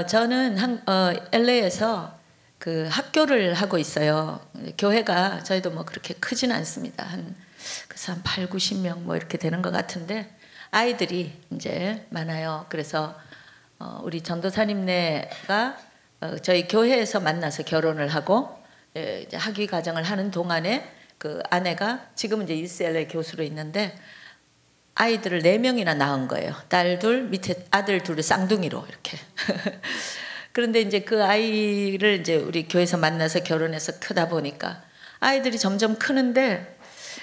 저는 LA에서 그 학교를 하고 있어요. 교회가 저희도 뭐 그렇게 크지는 않습니다. 그래서 한 8, 90명 뭐 이렇게 되는 것 같은데 아이들이 이제 많아요. 그래서 우리 전도사님네가 저희 교회에서 만나서 결혼을 하고 이제 학위 과정을 하는 동안에 그 아내가 지금 이제 UCLA 교수로 있는데 아이들을 4명이나 낳은 거예요. 딸 둘, 밑에 아들 둘을 쌍둥이로 이렇게. 그런데 이제 그 아이를 이제 우리 교회에서 만나서 결혼해서 크다 보니까 아이들이 점점 크는데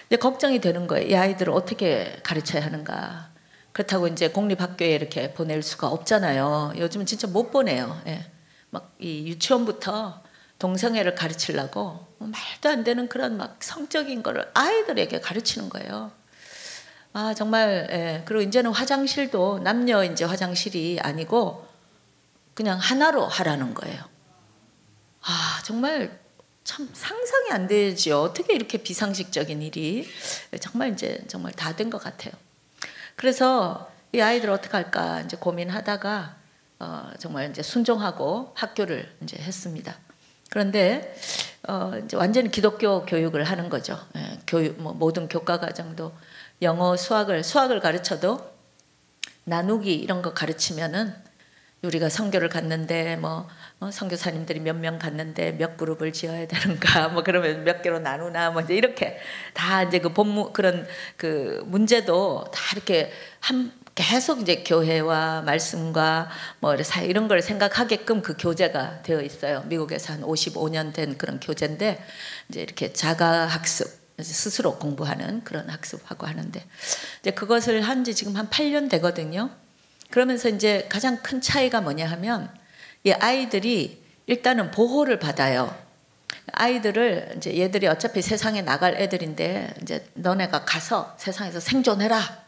이제 걱정이 되는 거예요. 이 아이들을 어떻게 가르쳐야 하는가. 그렇다고 이제 공립학교에 이렇게 보낼 수가 없잖아요. 요즘은 진짜 못 보내요. 예. 막 이 유치원부터 동성애를 가르치려고 말도 안 되는 그런 막 성적인 거를 아이들에게 가르치는 거예요. 아 정말 예. 그리고 이제는 화장실도 남녀 이제 화장실이 아니고 그냥 하나로 하라는 거예요. 아 정말 참 상상이 안 되지요. 어떻게 이렇게 비상식적인 일이 정말 이제 정말 다 된 것 같아요. 그래서 이 아이들 어떻게 할까 이제 고민하다가 정말 이제 순종하고 학교를 이제 했습니다. 그런데 이제 완전히 기독교 교육을 하는 거죠. 예, 교육 뭐 모든 교과 과정도 영어, 수학을 가르쳐도 나누기 이런 거 가르치면은 우리가 선교를 갔는데 뭐 선교사님들이 몇 명 갔는데 몇 그룹을 지어야 되는가 뭐 그러면 몇 개로 나누나 뭐 이제 이렇게 다 이제 그 본문 그런 그 문제도 다 이렇게 계속 이제 교회와 말씀과 뭐 이런 걸 생각하게끔 그 교재가 되어 있어요. 미국에서 한 55년 된 그런 교재인데 이제 이렇게 자가 학습 스스로 공부하는 그런 학습하고 하는데 이제 그것을 한 지 지금 한 8년 되거든요. 그러면서 이제 가장 큰 차이가 뭐냐 하면 이 아이들이 일단은 보호를 받아요. 아이들을 이제 얘들이 어차피 세상에 나갈 애들인데 이제 너네가 가서 세상에서 생존해라.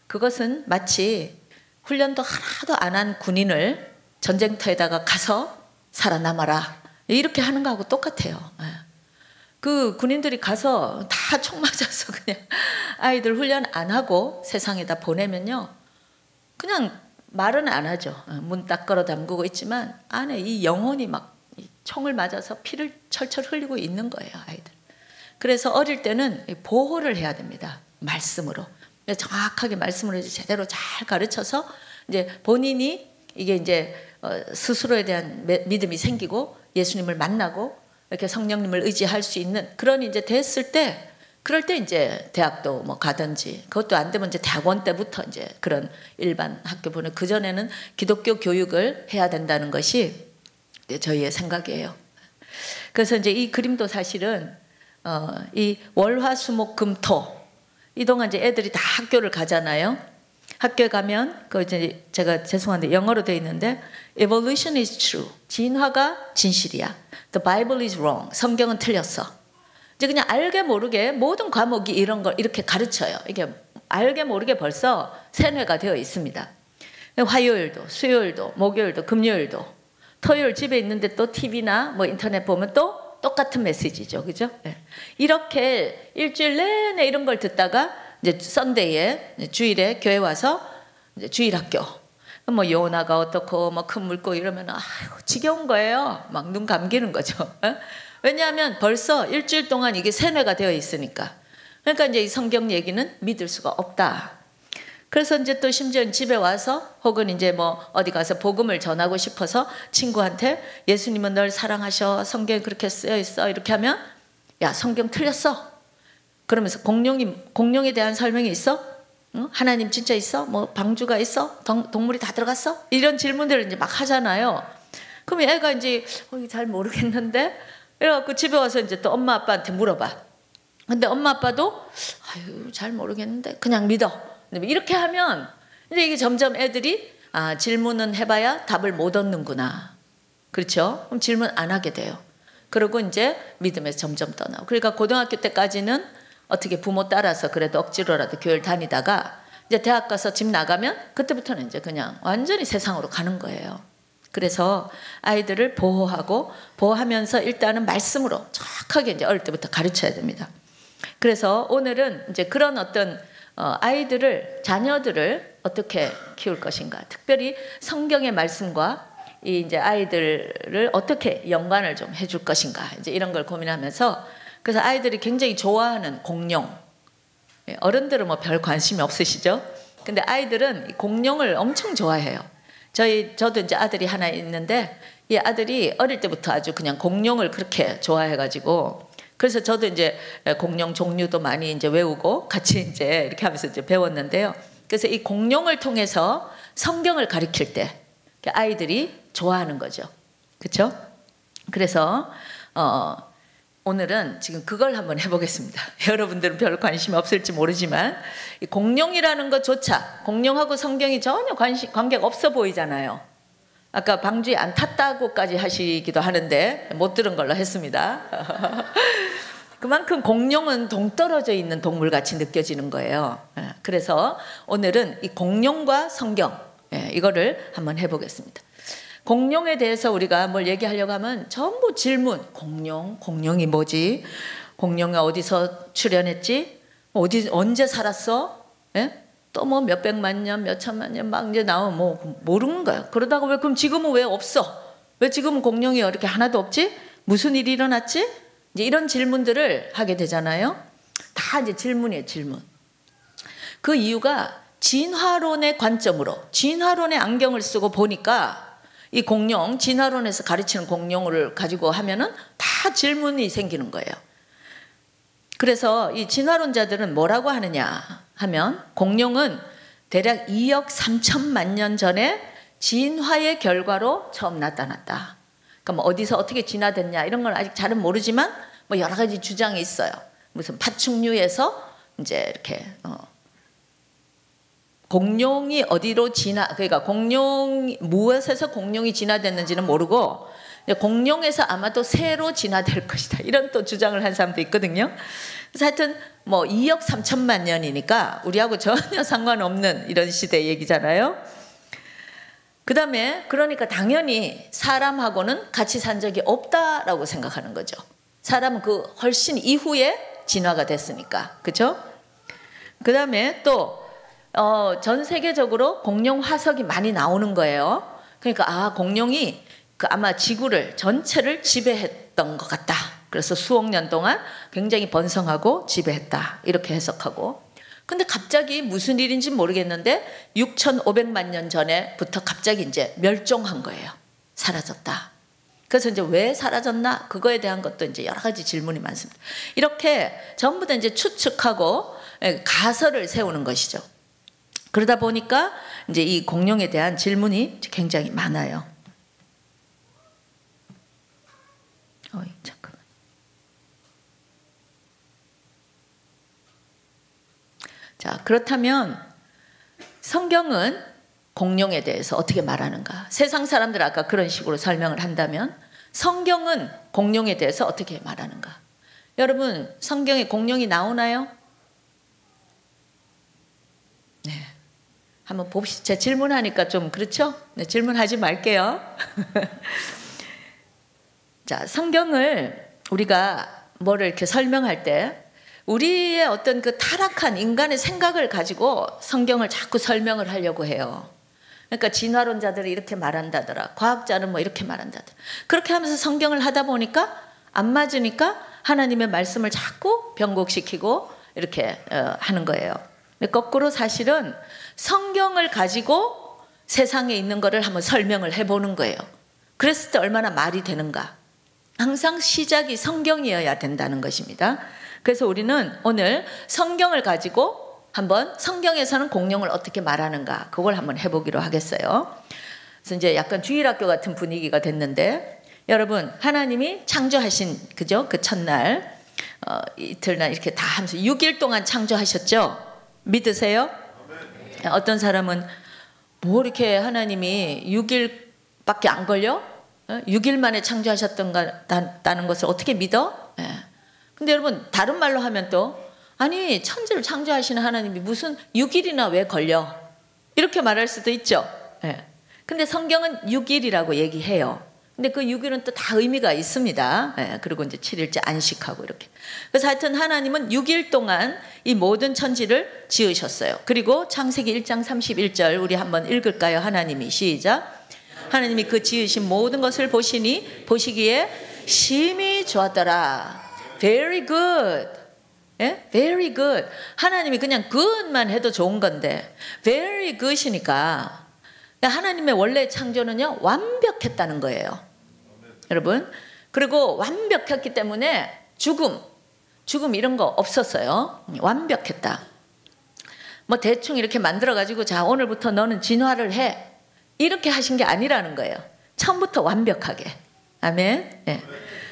그것은 마치 훈련도 하나도 안 한 군인을 전쟁터에다가 가서 살아남아라. 이렇게 하는 거하고 똑같아요. 그 군인들이 가서 다 총 맞아서 그냥 아이들 훈련 안 하고 세상에다 보내면요. 그냥 말은 안 하죠. 문 딱 걸어 잠그고 있지만 안에 이 영혼이 막 총을 맞아서 피를 철철 흘리고 있는 거예요, 아이들. 그래서 어릴 때는 보호를 해야 됩니다. 말씀으로. 정확하게 말씀으로 제대로 잘 가르쳐서 이제 본인이 이게 이제 스스로에 대한 믿음이 생기고 예수님을 만나고 이렇게 성령님을 의지할 수 있는 그런 이제 됐을 때 그럴 때 이제 대학도 뭐 가든지 그것도 안 되면 이제 대학원 때부터 이제 그런 일반 학교 보내 그 전에는 기독교 교육을 해야 된다는 것이 저희의 생각이에요. 그래서 이제 이 그림도 사실은 이 월화수목금토 이동안 이제 애들이 다 학교를 가잖아요. 학교에 가면 그 이제 제가 죄송한데 영어로 되어 있는데 evolution is true. 진화가 진실이야. The Bible is wrong. 성경은 틀렸어. 이제 그냥 알게 모르게 모든 과목이 이런 걸 이렇게 가르쳐요. 이게 알게 모르게 벌써 세뇌가 되어 있습니다. 화요일도, 수요일도, 목요일도, 금요일도, 토요일 집에 있는데 또 TV나 뭐 인터넷 보면 또 똑같은 메시지죠, 그죠? 네. 이렇게 일주일 내내 이런 걸 듣다가 이제 썬데이에 주일에 교회 와서 이제 주일학교. 뭐 요나가 어떻고 뭐 큰 물고 이러면 아유 지겨운 거예요. 막 눈 감기는 거죠. 왜냐하면 벌써 일주일 동안 이게 세뇌가 되어 있으니까. 그러니까 이제 이 성경 얘기는 믿을 수가 없다. 그래서 이제 또 심지어 집에 와서 혹은 이제 뭐 어디 가서 복음을 전하고 싶어서 친구한테 예수님은 널 사랑하셔. 성경에 그렇게 쓰여 있어. 이렇게 하면 야 성경 틀렸어. 그러면서 공룡에 대한 설명이 있어? 응? 하나님 진짜 있어? 뭐 방주가 있어? 동물이 다 들어갔어? 이런 질문들을 이제 막 하잖아요. 그럼 애가 이제 잘 모르겠는데 이래갖고 집에 와서 이제 또 엄마 아빠한테 물어봐. 근데 엄마 아빠도 아유 잘 모르겠는데 그냥 믿어. 이렇게 하면 이제 이게 점점 애들이 질문은 해봐야 답을 못 얻는구나. 그렇죠? 그럼 질문 안 하게 돼요. 그리고 이제 믿음에서 점점 떠나고. 그러니까 고등학교 때까지는 어떻게 부모 따라서 그래도 억지로라도 교회를 다니다가 이제 대학 가서 집 나가면 그때부터는 이제 그냥 완전히 세상으로 가는 거예요. 그래서 아이들을 보호하면서 일단은 말씀으로 정확하게 이제 어릴 때부터 가르쳐야 됩니다. 그래서 오늘은 이제 그런 어떤 자녀들을 어떻게 키울 것인가. 특별히 성경의 말씀과 이 이제 아이들을 어떻게 연관을 좀 해줄 것인가 이제 이런 걸 고민하면서 그래서 아이들이 굉장히 좋아하는 공룡. 어른들은 뭐 별 관심이 없으시죠? 근데 아이들은 공룡을 엄청 좋아해요. 저도 이제 아들이 하나 있는데 이 아들이 어릴 때부터 아주 그냥 공룡을 그렇게 좋아해가지고 그래서 저도 이제 공룡 종류도 많이 이제 외우고 같이 이제 이렇게 하면서 이제 배웠는데요. 그래서 이 공룡을 통해서 성경을 가르칠 때 아이들이 좋아하는 거죠. 그렇죠? 그래서 오늘은 지금 그걸 한번 해보겠습니다. 여러분들은 별 관심이 없을지 모르지만 이 공룡이라는 것조차 공룡하고 성경이 전혀 관계가 없어 보이잖아요. 아까 방주에 안 탔다고까지 하시기도 하는데 못 들은 걸로 했습니다. 그만큼 공룡은 동떨어져 있는 동물같이 느껴지는 거예요. 그래서 오늘은 이 공룡과 성경 이거를 한번 해보겠습니다. 공룡에 대해서 우리가 뭘 얘기하려고 하면 전부 질문. 공룡이 뭐지? 공룡이 어디서 출현했지? 언제 살았어? 또 뭐 몇백만 년, 몇천만 년 막 이제 나오면 뭐 모르는 거예요. 그러다가 그럼 지금은 왜 없어? 왜 지금은 공룡이 이렇게 하나도 없지? 무슨 일이 일어났지? 이제 이런 질문들을 하게 되잖아요. 다 이제 질문이에요, 질문. 그 이유가 진화론의 관점으로, 진화론의 안경을 쓰고 보니까 이 공룡, 진화론에서 가르치는 공룡을 가지고 하면은 다 질문이 생기는 거예요. 그래서 이 진화론자들은 뭐라고 하느냐 하면 공룡은 대략 2억 3천만 년 전에 진화의 결과로 처음 나타났다. 그러니까 뭐 어디서 어떻게 진화됐냐 이런 건 아직 잘은 모르지만 뭐 여러 가지 주장이 있어요. 무슨 파충류에서 이제 이렇게 공룡이 어디로 그러니까 무엇에서 공룡이 진화됐는지는 모르고 공룡에서 아마도 새로 진화될 것이다. 이런 또 주장을 한 사람도 있거든요. 그래서 하여튼 뭐 2억 3천만 년이니까 우리하고 전혀 상관없는 이런 시대 얘기잖아요. 그 다음에 그러니까 당연히 사람하고는 같이 산 적이 없다라고 생각하는 거죠. 사람은 그 훨씬 이후에 진화가 됐으니까. 그렇죠? 그 다음에 또 전 세계적으로 공룡 화석이 많이 나오는 거예요. 그러니까 공룡이 아마 지구를 전체를 지배했던 것 같다. 그래서 수억 년 동안 굉장히 번성하고 지배했다. 이렇게 해석하고. 근데 갑자기 무슨 일인지 모르겠는데 6,500만 년 전에부터 갑자기 이제 멸종한 거예요. 사라졌다. 그래서 이제 왜 사라졌나? 그거에 대한 것도 이제 여러 가지 질문이 많습니다. 이렇게 전부 다 이제 추측하고 가설을 세우는 것이죠. 그러다 보니까 이제 이 공룡에 대한 질문이 굉장히 많아요. 잠깐만. 자, 그렇다면 성경은 공룡에 대해서 어떻게 말하는가? 세상 사람들 아까 그런 식으로 설명을 한다면 성경은 공룡에 대해서 어떻게 말하는가? 여러분, 성경에 공룡이 나오나요? 네. 한번 봅시다. 제가 질문하니까 좀 그렇죠? 네, 질문하지 말게요. 자, 성경을 우리가 뭐를 이렇게 설명할 때 우리의 어떤 그 타락한 인간의 생각을 가지고 성경을 자꾸 설명을 하려고 해요. 그러니까 진화론자들이 이렇게 말한다더라. 과학자는 뭐 이렇게 말한다더라. 그렇게 하면서 성경을 하다 보니까 안 맞으니까 하나님의 말씀을 자꾸 변곡시키고 이렇게 하는 거예요. 근데 거꾸로 사실은 성경을 가지고 세상에 있는 거를 한번 설명을 해보는 거예요. 그랬을 때 얼마나 말이 되는가. 항상 시작이 성경이어야 된다는 것입니다. 그래서 우리는 오늘 성경을 가지고 한번 성경에서는 공룡을 어떻게 말하는가 그걸 한번 해보기로 하겠어요. 그래서 이제 약간 주일학교 같은 분위기가 됐는데 여러분 하나님이 창조하신 그죠? 그 첫날 이틀날 이렇게 다 하면서 6일 동안 창조하셨죠? 믿으세요? 어떤 사람은 뭐 이렇게 하나님이 6일밖에 안 걸려? 6일 만에 창조하셨다는 것을 어떻게 믿어? 근데 여러분 다른 말로 하면 또 아니 천지를 창조하시는 하나님이 무슨 6일이나 왜 걸려? 이렇게 말할 수도 있죠. 근데 성경은 6일이라고 얘기해요. 근데 그 6일은 또 다 의미가 있습니다. 그리고 이제 7일째 안식하고 이렇게. 그래서 하여튼 하나님은 6일 동안 이 모든 천지를 지으셨어요. 그리고 창세기 1장 31절 우리 한번 읽을까요? 하나님이 시작. 하나님이 그 지으신 모든 것을 보시기에 심히 좋았더라. Very good. 예? Very good. 하나님이 그냥 good만 해도 좋은 건데 very good이니까 하나님의 원래 창조는요 완벽했다는 거예요. 여러분, 그리고 완벽했기 때문에 죽음 이런 거 없었어요. 완벽했다. 뭐 대충 이렇게 만들어 가지고 자 오늘부터 너는 진화를 해 이렇게 하신 게 아니라는 거예요. 처음부터 완벽하게. 아멘. 예.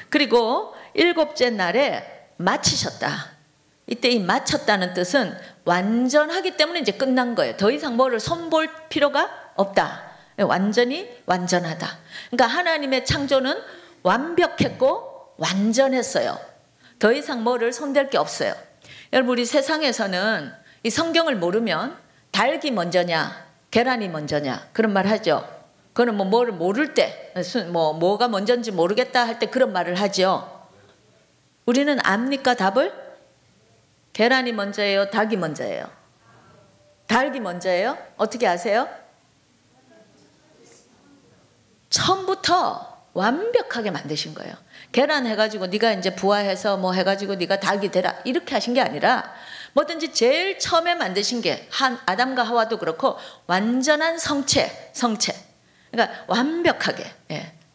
그리고 7째 날에 마치셨다. 이때 이 마쳤다는 뜻은 완전하기 때문에 이제 끝난 거예요. 더 이상 뭐를 손볼 필요가 없다. 완전히 완전하다. 그러니까 하나님의 창조는 완벽했고 완전했어요. 더 이상 뭐를 손댈 게 없어요. 여러분, 우리 세상에서는 이 성경을 모르면 닭이 먼저냐 계란이 먼저냐 그런 말 하죠. 그거는 뭐 뭐를 모를 때 뭐가 먼저인지 모르겠다 할 때 그런 말을 하죠. 우리는 압니까 답을? 계란이 먼저예요? 닭이 먼저예요? 닭이 먼저예요? 어떻게 아세요? 처음부터 완벽하게 만드신 거예요. 계란 해가지고 네가 이제 부화해서 뭐 해가지고 네가 닭이 되라 이렇게 하신 게 아니라 뭐든지 제일 처음에 만드신 게 아담과 하와도 그렇고 완전한 성체. 그러니까 완벽하게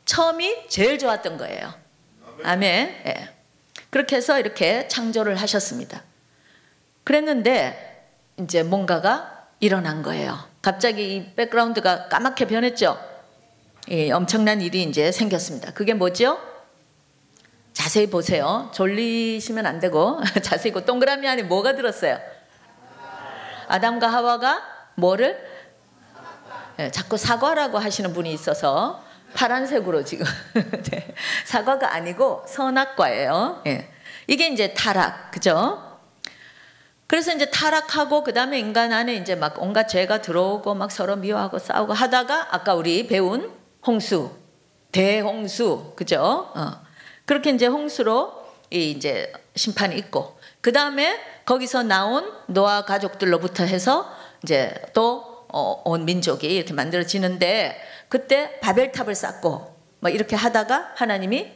처음이 제일 좋았던 거예요. 아멘. 그렇게 해서 이렇게 창조를 하셨습니다. 그랬는데 이제 뭔가가 일어난 거예요. 갑자기 이 백그라운드가 까맣게 변했죠. 엄청난 일이 이제 생겼습니다. 그게 뭐죠? 자세히 보세요. 졸리시면 안 되고 자세히 그 동그라미 안에 뭐가 들었어요? 아담과 하와가 뭐를? 자꾸 사과라고 하시는 분이 있어서 파란색으로 지금 네. 사과가 아니고 선악과예요. 이게 이제 타락, 그죠? 그래서 이제 타락하고 그 다음에 인간 안에 이제 막 온갖 죄가 들어오고 막 서로 미워하고 싸우고 하다가 아까 우리 배운 홍수, 대홍수, 그죠? 그렇게 이제 홍수로 이제 심판이 있고 그 다음에 거기서 나온 노아 가족들로부터 해서 이제 또 온 민족이 이렇게 만들어지는데 그때 바벨탑을 쌓고 뭐 이렇게 하다가 하나님이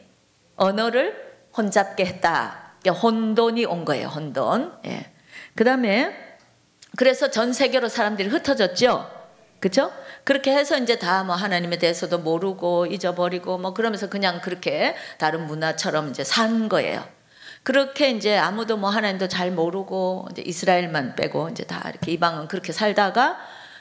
언어를 혼잡게 했다. 혼돈이 온 거예요. 혼돈. 그 다음에 그래서 전 세계로 사람들이 흩어졌죠. 그렇죠? 그렇게 해서 이제 다 뭐 하나님에 대해서도 모르고 잊어버리고 뭐 그러면서 그냥 그렇게 다른 문화처럼 이제 산 거예요. 그렇게 이제 아무도 뭐 하나님도 잘 모르고 이제 이스라엘만 빼고 이제 다 이렇게 이방은 그렇게 살다가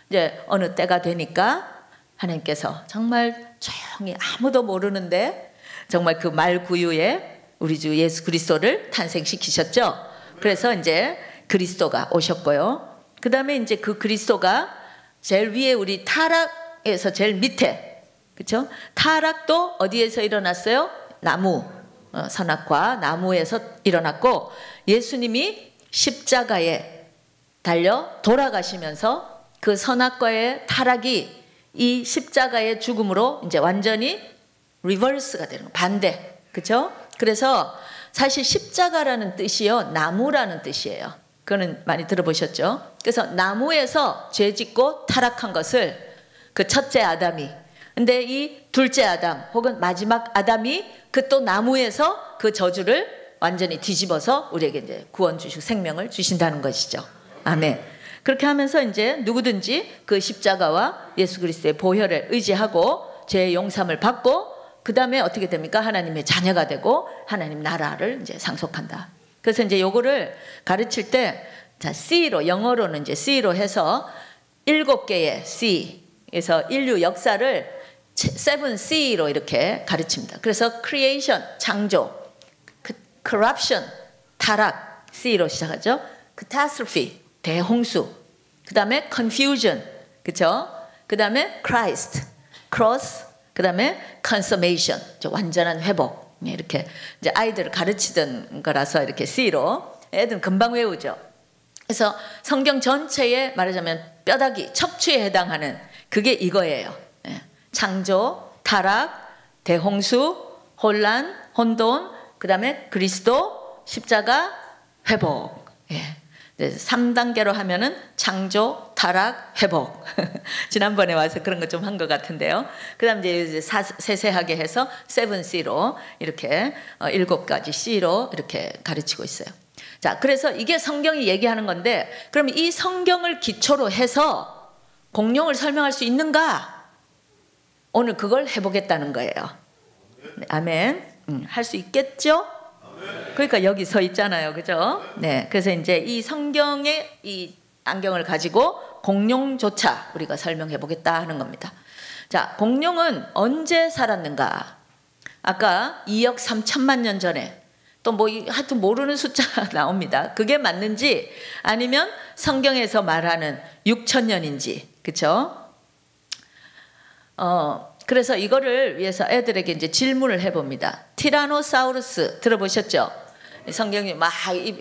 이제 어느 때가 되니까 하나님께서 정말 조용히 아무도 모르는데 정말 그 말구유에 우리 주 예수 그리스도를 탄생시키셨죠. 그래서 이제 그리스도가 오셨고요. 그 다음에 이제 그 그리스도가 제일 위에 우리 타락에서 제일 밑에, 그렇죠? 타락도 어디에서 일어났어요? 나무, 선악과 나무에서 일어났고 예수님이 십자가에 달려 돌아가시면서 그 선악과의 타락이 이 십자가의 죽음으로 이제 완전히 리버스가 되는 거예요. 반대, 그렇죠? 그래서 사실 십자가라는 뜻이요 나무라는 뜻이에요. 그거는 많이 들어보셨죠? 그래서 나무에서 죄 짓고 타락한 것을 그 첫째 아담이, 근데 이 둘째 아담 혹은 마지막 아담이 그 또 나무에서 그 저주를 완전히 뒤집어서 우리에게 이제 구원 주시고 생명을 주신다는 것이죠. 아멘. 그렇게 하면서 이제 누구든지 그 십자가와 예수 그리스도의 보혈을 의지하고 죄의 용서함을 받고 그 다음에 어떻게 됩니까? 하나님의 자녀가 되고 하나님 나라를 이제 상속한다. 그래서 이제 요거를 가르칠 때 자, C로 영어로는 이제 C로 해서 7개의 C에서 인류 역사를 7C로 이렇게 가르칩니다. 그래서 creation 창조, corruption 타락 C로 시작하죠. catastrophe 대홍수, 그 다음에 confusion, 그렇죠? 그 다음에 Christ, cross, 그 다음에 consummation, 완전한 회복. 이렇게 이제 아이들을 가르치던 거라서 이렇게 C로 애들은 금방 외우죠. 그래서 성경 전체에 말하자면 뼈다귀, 척추에 해당하는 그게 이거예요. 창조, 타락, 대홍수, 혼란, 혼돈, 그 다음에 그리스도, 십자가, 회복. 3단계로 하면은 창조, 타락, 회복. 지난번에 와서 그런 거 좀 한 것 같은데요. 그다음 이제 세세하게 해서 7C로 이렇게 7가지 C로 이렇게 가르치고 있어요. 자, 그래서 이게 성경이 얘기하는 건데, 그럼 이 성경을 기초로 해서 공룡을 설명할 수 있는가? 오늘 그걸 해보겠다는 거예요. 네, 아멘. 할 수 있겠죠? 그러니까 여기 서 있잖아요, 그죠? 네, 그래서 이제 이 성경의 이 안경을 가지고 공룡조차 우리가 설명해 보겠다 하는 겁니다. 자, 공룡은 언제 살았는가? 아까 2억 3천만 년 전에, 또 뭐 하여튼 모르는 숫자가 나옵니다. 그게 맞는지 아니면 성경에서 말하는 6천 년인지, 그렇죠? 그래서 이거를 위해서 애들에게 이제 질문을 해봅니다. 티라노사우루스 들어보셨죠? 성경이 막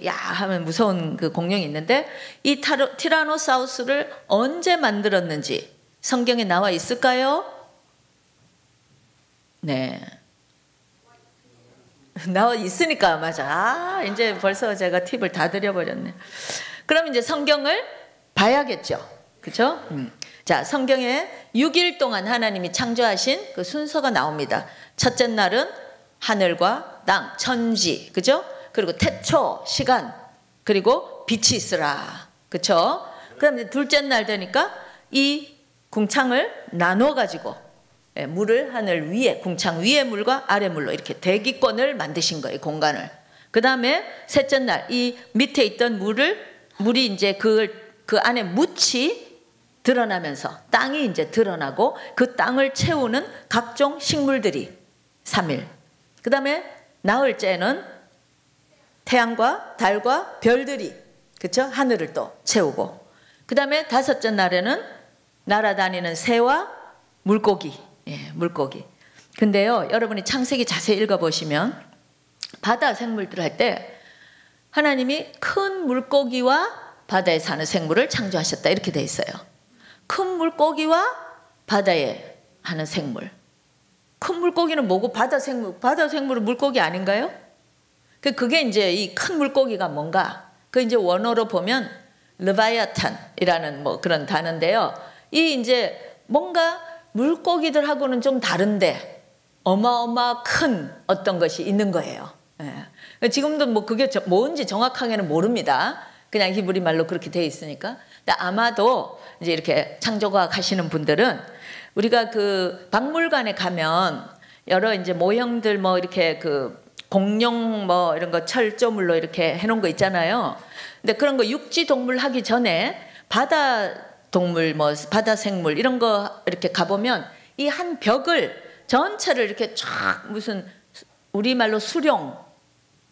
야 하면 무서운 그 공룡이 있는데, 이 티라노사우루스를 언제 만들었는지 성경에 나와 있을까요? 네, 나와 있으니까 맞아. 이제 벌써 제가 팁을 다 드려버렸네. 그럼 이제 성경을 봐야겠죠, 그렇죠? 자, 성경에 6일 동안 하나님이 창조하신 그 순서가 나옵니다. 첫째 날은 하늘과 땅, 천지, 그죠? 그리고 태초, 시간, 그리고 빛이 있으라, 그죠? 그럼 이제 둘째 날 되니까 이 궁창을 나눠 가지고 물을 하늘 위에, 궁창 위에 물과 아래 물로 이렇게 대기권을 만드신 거예요, 공간을. 그 다음에 셋째 날 이 밑에 있던 물이 이제 그 안에 묻이 드러나면서 땅이 이제 드러나고 그 땅을 채우는 각종 식물들이 3일. 그 다음에 나흘째는 태양과 달과 별들이, 그렇죠? 하늘을 또 채우고, 그 다음에 다섯째 날에는 날아다니는 새와 물고기, 물고기. 근데요, 여러분이 창세기 자세히 읽어보시면 바다 생물들 할 때 하나님이 큰 물고기와 바다에 사는 생물을 창조하셨다, 이렇게 돼 있어요. 큰 물고기와 바다에 하는 생물. 큰 물고기는 뭐고 바다 생물은 물고기 아닌가요? 그게 이제 이 큰 물고기가 뭔가, 그 이제 원어로 보면 레바이아탄이라는 뭐 그런 단어인데요. 이 이제 뭔가 물고기들하고는 좀 다른데 어마어마 큰 어떤 것이 있는 거예요. 지금도 뭐 그게 뭔지 정확하게는 모릅니다. 그냥 히브리 말로 그렇게 돼 있으니까. 근데 아마도 이제 이렇게 창조과학 하시는 분들은 우리가 그 박물관에 가면 여러 이제 모형들 뭐 이렇게 그 공룡 뭐 이런 거 철조물로 이렇게 해놓은 거 있잖아요. 근데 그런 거 육지 동물 하기 전에 바다 동물 뭐 바다 생물 이런 거 이렇게 가보면 이 한 벽을 전체를 이렇게 쫙 무슨 우리말로 수룡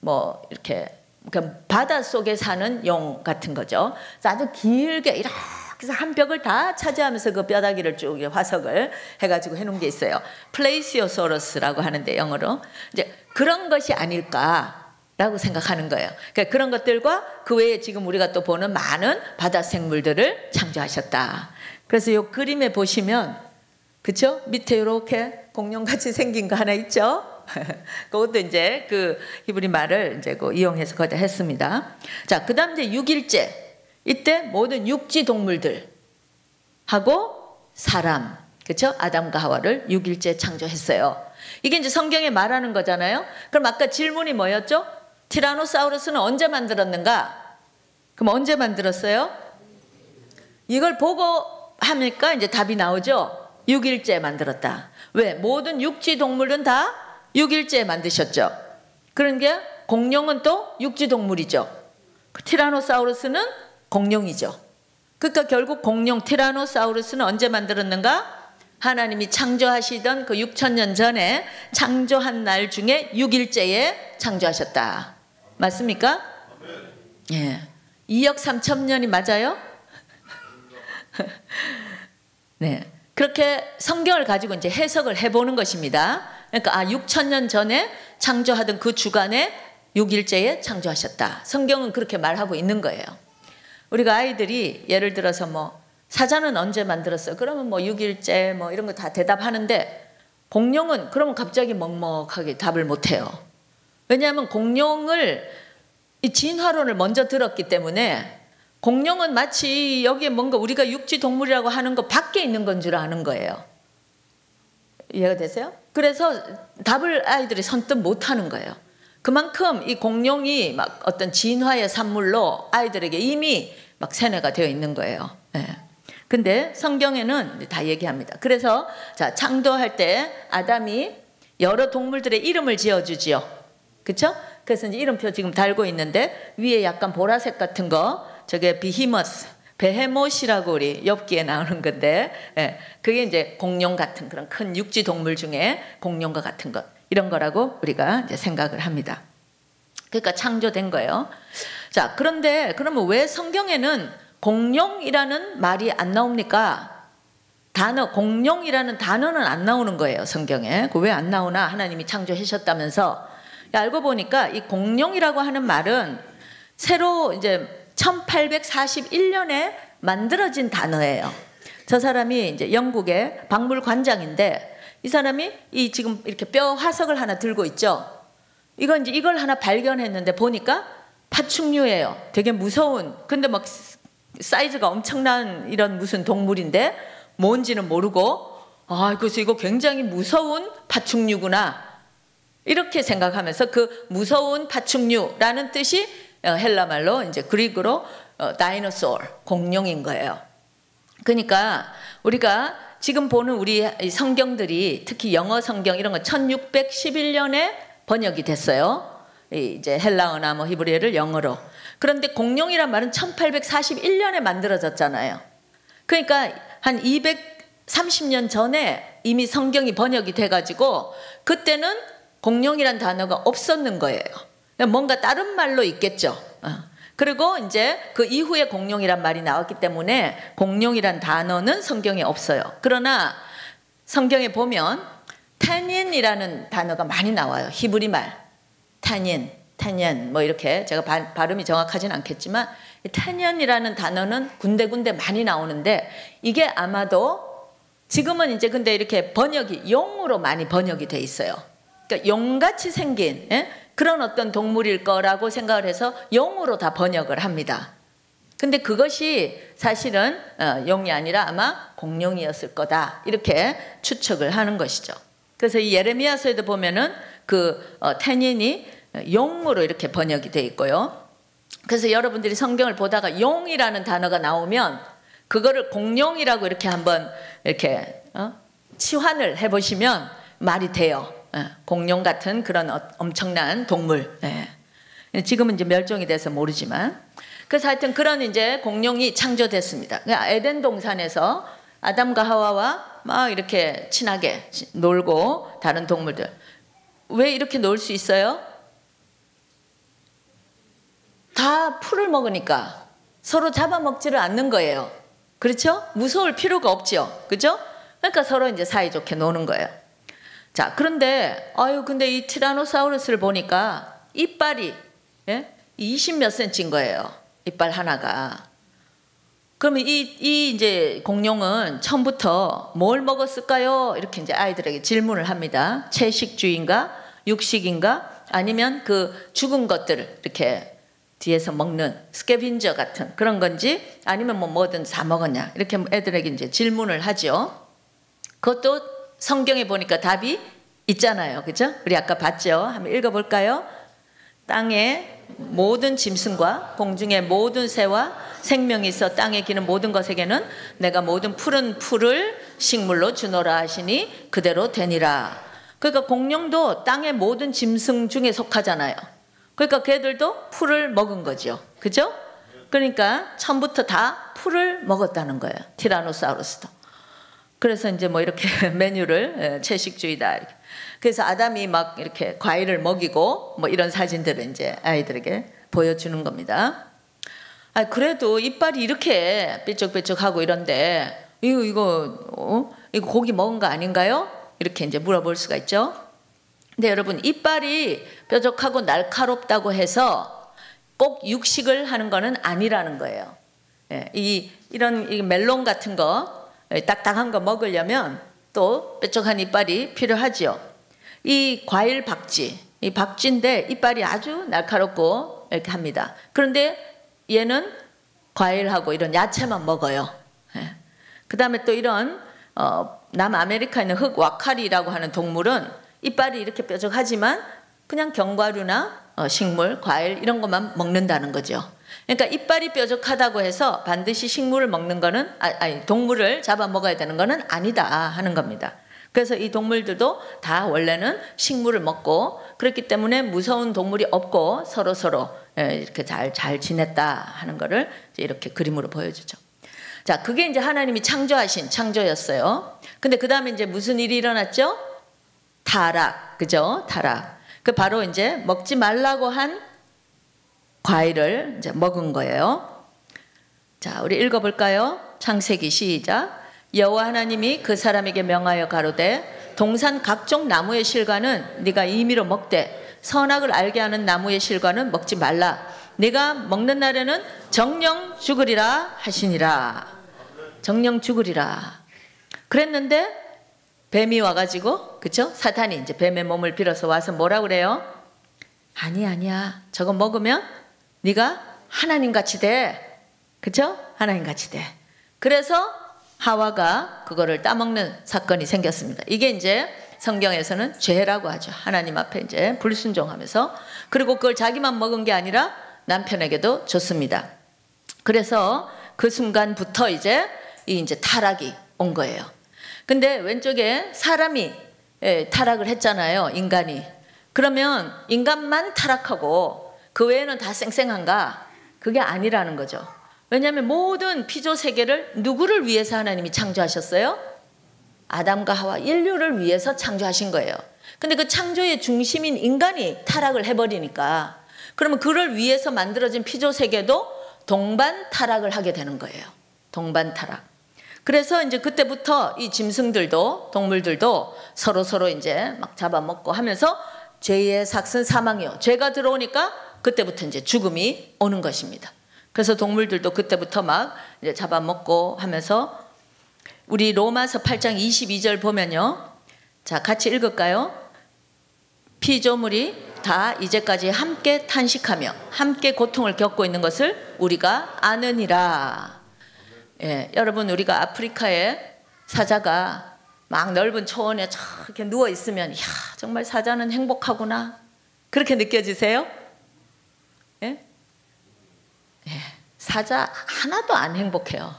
뭐 이렇게 그러니까 바다 속에 사는 용 같은 거죠. 아주 길게 이렇게 한 벽을 다 차지하면서 그 뼈다귀를 쭉 화석을 해가지고 해놓은 게 있어요. 플레이시오소러스라고 하는데 영어로 이제 그런 것이 아닐까라고 생각하는 거예요. 그러니까 그런 것들과 그 외에 지금 우리가 또 보는 많은 바다 생물들을 창조하셨다. 그래서 이 그림에 보시면 그렇죠? 밑에 이렇게 공룡같이 생긴 거 하나 있죠? 그것도 이제 그 히브리 말을 이제 그 이용해서 거기다 했습니다. 자, 그다음 이제 6일째. 이때 모든 육지 동물들 하고 사람, 그렇죠? 아담과 하와를 6일째 창조했어요. 이게 이제 성경에 말하는 거잖아요. 그럼 아까 질문이 뭐였죠? 티라노사우루스는 언제 만들었는가? 그럼 언제 만들었어요? 이걸 보고 하니까 이제 답이 나오죠. 6일째 만들었다. 왜? 모든 육지 동물은 다 6일째 만드셨죠. 그런 게 공룡은 또 육지 동물이죠. 티라노사우루스는 공룡이죠. 그러니까 결국 공룡 티라노사우루스는 언제 만들었는가? 하나님이 창조하시던 그 6,000년 전에 창조한 날 중에 6일째에 창조하셨다. 맞습니까? 예. 2억 3천 년이 맞아요? 네. 그렇게 성경을 가지고 이제 해석을 해보는 것입니다. 그러니까 6,000년 전에 창조하던 그 주간에 6일째에 창조하셨다. 성경은 그렇게 말하고 있는 거예요. 우리가 아이들이 예를 들어서 뭐 사자는 언제 만들었어요? 그러면 뭐 6일째 뭐 이런 거 다 대답하는데 공룡은 그러면 갑자기 먹먹하게 답을 못해요. 왜냐하면 공룡을 이 진화론을 먼저 들었기 때문에 공룡은 마치 여기에 뭔가 우리가 육지 동물이라고 하는 것 밖에 있는 건 줄 아는 거예요. 이해가 되세요? 그래서 답을 아이들이 선뜻 못 하는 거예요. 그만큼 이 공룡이 막 어떤 진화의 산물로 아이들에게 이미 막 세뇌가 되어 있는 거예요. 예. 근데 성경에는 다 얘기합니다. 그래서 자, 창조할 때 아담이 여러 동물들의 이름을 지어주지요. 그쵸? 그래서 이제 이름표 지금 달고 있는데 위에 약간 보라색 같은 거 저게 베헤못이라고 우리 엽기에 나오는 건데, 예, 그게 이제 공룡 같은 그런 큰 육지 동물 중에 공룡과 같은 것, 이런 거라고 우리가 이제 생각을 합니다. 그러니까 창조된 거예요. 자, 그런데 그러면 왜 성경에는 공룡이라는 말이 안 나옵니까? 공룡이라는 단어는 안 나오는 거예요, 성경에. 왜 안 나오나? 하나님이 창조하셨다면서. 알고 보니까 이 공룡이라고 하는 말은 새로 이제 1841년에 만들어진 단어예요. 저 사람이 이제 영국의 박물관장인데 이 사람이 이 지금 이렇게 뼈 화석을 하나 들고 있죠. 이걸 하나 발견했는데 보니까 파충류예요. 되게 무서운, 근데 막 사이즈가 엄청난 이런 무슨 동물인데 뭔지는 모르고, 그래서 이거 굉장히 무서운 파충류구나 이렇게 생각하면서 그 무서운 파충류라는 뜻이 헬라 말로 이제 그리그로 다이노소어, 공룡인 거예요. 그러니까 우리가 지금 보는 우리 성경들이 특히 영어 성경 이런 거 1611년에 번역이 됐어요. 이제 헬라어나 뭐 히브리어를 영어로. 그런데 공룡이란 말은 1841년에 만들어졌잖아요. 그러니까 한 230년 전에 이미 성경이 번역이 돼가지고 그때는 공룡이란 단어가 없었는 거예요. 뭔가 다른 말로 있겠죠. 그리고 이제 그 이후에 공룡이란 말이 나왔기 때문에 공룡이란 단어는 성경에 없어요. 그러나 성경에 보면 타닌이라는 단어가 많이 나와요. 히브리 말 타닌 뭐 이렇게 제가 발음이 정확하진 않겠지만 타닌이라는 단어는 군데군데 많이 나오는데 이게 아마도 지금은 이제 근데 이렇게 번역이 용으로 많이 번역이 돼 있어요. 그러니까 용같이 생긴 그런 어떤 동물일 거라고 생각을 해서 용으로 다 번역을 합니다. 근데 그것이 사실은 용이 아니라 아마 공룡이었을 거다 이렇게 추측을 하는 것이죠. 그래서 이 예레미야서에도 보면은 그 태닌이 용으로 이렇게 번역이 돼 있고요. 그래서 여러분들이 성경을 보다가 용이라는 단어가 나오면 그거를 공룡이라고 이렇게 한번 이렇게 치환을 해보시면 말이 돼요. 공룡 같은 그런 엄청난 동물. 지금은 이제 멸종이 돼서 모르지만. 그래서 하여튼 그런 이제 공룡이 창조됐습니다. 에덴 동산에서 아담과 하와와 막 이렇게 친하게 놀고 다른 동물들. 왜 이렇게 놀 수 있어요? 다 풀을 먹으니까 서로 잡아먹지를 않는 거예요. 그렇죠? 무서울 필요가 없죠. 그죠? 그러니까 서로 이제 사이좋게 노는 거예요. 자, 그런데 근데 이 티라노사우루스를 보니까 이빨이 20몇 센치인 거예요. 이빨 하나가. 그러면 이 이제 공룡은 처음부터 뭘 먹었을까요? 이렇게 이제 아이들에게 질문을 합니다. 채식주의인가? 육식인가? 아니면 그 죽은 것들을 이렇게 뒤에서 먹는 스캐빈저 같은 그런 건지 아니면 뭐든 다 먹었냐? 이렇게 애들에게 이제 질문을 하죠. 그것도 성경에 보니까 답이 있잖아요. 그죠? 우리 아까 봤죠? 한번 읽어볼까요? 땅의 모든 짐승과 공중의 모든 새와 생명이 있어 땅에 기는 모든 것에게는 내가 모든 푸른 풀을 식물로 주노라 하시니 그대로 되니라. 그러니까 공룡도 땅의 모든 짐승 중에 속하잖아요. 그러니까 걔들도 풀을 먹은 거죠. 그죠? 그러니까 처음부터 다 풀을 먹었다는 거예요. 티라노사우루스도. 그래서 이제 뭐 이렇게 메뉴를 채식주의다. 이렇게. 그래서 아담이 막 이렇게 과일을 먹이고 뭐 이런 사진들을 이제 아이들에게 보여주는 겁니다. 그래도 이빨이 이렇게 삐쭉삐쭉하고 이런데 이거 고기 먹은 거 아닌가요? 이렇게 이제 물어볼 수가 있죠. 근데 여러분 이빨이 뾰족하고 날카롭다고 해서 꼭 육식을 하는 거는 아니라는 거예요. 이런 멜론 같은 거 딱딱한 거 먹으려면 또 뾰족한 이빨이 필요하죠. 이 과일 박쥐, 이 박쥐인데 이빨이 아주 날카롭고 이렇게 합니다. 그런데 얘는 과일하고 이런 야채만 먹어요. 예. 그 다음에 또 이런 남아메리카에 있는 흑와카리라고 하는 동물은 이빨이 이렇게 뾰족하지만 그냥 견과류나 식물, 과일 이런 것만 먹는다는 거죠. 그러니까 이빨이 뾰족하다고 해서 반드시 식물을 먹는 거는 아니 동물을 잡아 먹어야 되는 거는 아니다 하는 겁니다. 그래서 이 동물들도 다 원래는 식물을 먹고 그렇기 때문에 무서운 동물이 없고 서로 이렇게 잘 지냈다 하는 거를 이렇게 그림으로 보여주죠. 자, 그게 이제 하나님이 창조하신 창조였어요. 근데 그 다음에 이제 무슨 일이 일어났죠? 타락, 그죠? 타락. 그 바로 이제 먹지 말라고 한 과일을 이제 먹은 거예요. 자, 우리 읽어볼까요? 창세기 시작. 여호와 하나님이 그 사람에게 명하여 가로되 동산 각종 나무의 실과는 네가 임의로 먹되 선악을 알게 하는 나무의 실과는 먹지 말라. 네가 먹는 날에는 정령 죽으리라 하시니라. 정령 죽으리라. 그랬는데 뱀이 와가지고, 그쵸? 사탄이 이제 뱀의 몸을 빌어서 와서 뭐라 그래요? 아니야. 저거 먹으면 네가 하나님같이 돼. 그쵸? 하나님같이 돼. 그래서 하와가 그거를 따먹는 사건이 생겼습니다. 이게 이제 성경에서는 죄라고 하죠. 하나님 앞에 이제 불순종하면서. 그리고 그걸 자기만 먹은 게 아니라 남편에게도 줬습니다. 그래서 그 순간부터 이제 타락이 온 거예요. 근데 왼쪽에 사람이 타락을 했잖아요. 인간이. 그러면 인간만 타락하고 그 외에는 다 쌩쌩한가? 그게 아니라는 거죠. 왜냐하면 모든 피조 세계를 누구를 위해서 하나님이 창조하셨어요? 아담과 하와 인류를 위해서 창조하신 거예요. 근데 그 창조의 중심인 인간이 타락을 해버리니까 그러면 그를 위해서 만들어진 피조 세계도 동반 타락을 하게 되는 거예요. 동반 타락. 그래서 이제 그때부터 이 짐승들도 동물들도 서로 이제 막 잡아먹고 하면서 죄의 삭슨 사망이요. 죄가 들어오니까 그때부터 이제 죽음이 오는 것입니다. 그래서 동물들도 그때부터 막 이제 잡아먹고 하면서 우리 로마서 8장 22절 보면요. 자, 같이 읽을까요? 피조물이 다 이제까지 함께 탄식하며 함께 고통을 겪고 있는 것을 우리가 아느니라. 예, 여러분 우리가 아프리카에 사자가 막 넓은 초원에 저렇게 누워 있으면 이야 정말 사자는 행복하구나 그렇게 느껴지세요? 예? 예, 사자 하나도 안 행복해요.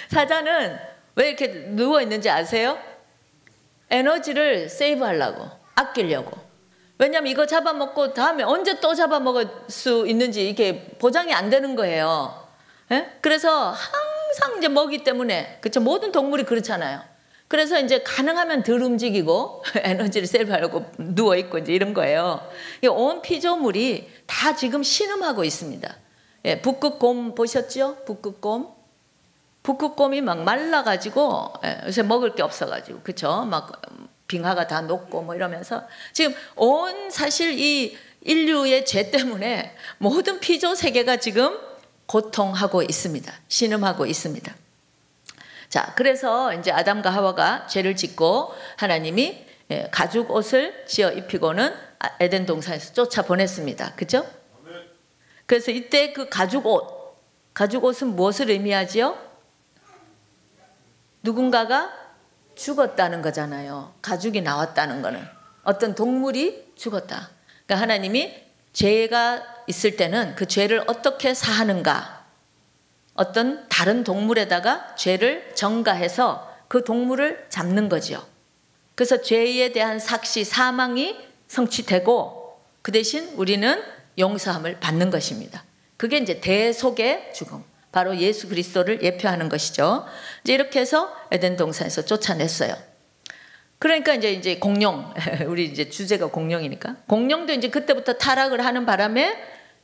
사자는 왜 이렇게 누워 있는지 아세요? 에너지를 세이브하려고, 아끼려고. 왜냐하면 이거 잡아먹고 다음에 언제 또 잡아먹을 수 있는지 이게 보장이 안 되는 거예요. 예? 그래서 항상 이제 먹이 때문에, 그쵸? 모든 동물이 그렇잖아요. 그래서 이제 가능하면 덜 움직이고 에너지를 세이브하려고 누워 있고 이제 이런 거예요. 온 피조물이 다 지금 신음하고 있습니다. 예, 북극곰 보셨죠? 북극곰. 북극곰이 막 말라가지고 요새 먹을 게 없어가지고 그쵸? 막 빙하가 다 녹고 뭐 이러면서 지금 온 사실 이 인류의 죄 때문에 모든 피조 세계가 지금 고통하고 있습니다. 신음하고 있습니다. 자, 그래서 이제 아담과 하와가 죄를 짓고 하나님이 가죽 옷을 지어 입히고는 에덴 동산에서 쫓아 보냈습니다. 그죠? 그래서 이때 그 가죽 옷은 무엇을 의미하지요? 누군가가 죽었다는 거잖아요. 가죽이 나왔다는 거는 어떤 동물이 죽었다. 그러니까 하나님이 죄가 있을 때는 그 죄를 어떻게 사하는가? 어떤 다른 동물에다가 죄를 전가해서 그 동물을 잡는 거죠. 그래서 죄에 대한 삭시, 사망이 성취되고 그 대신 우리는 용서함을 받는 것입니다. 그게 이제 대속의 죽음. 바로 예수 그리스도를 예표하는 것이죠. 이제 이렇게 해서 에덴 동산에서 쫓아냈어요. 그러니까 이제 공룡, 우리 이제 주제가 공룡이니까 공룡도 이제 그때부터 타락을 하는 바람에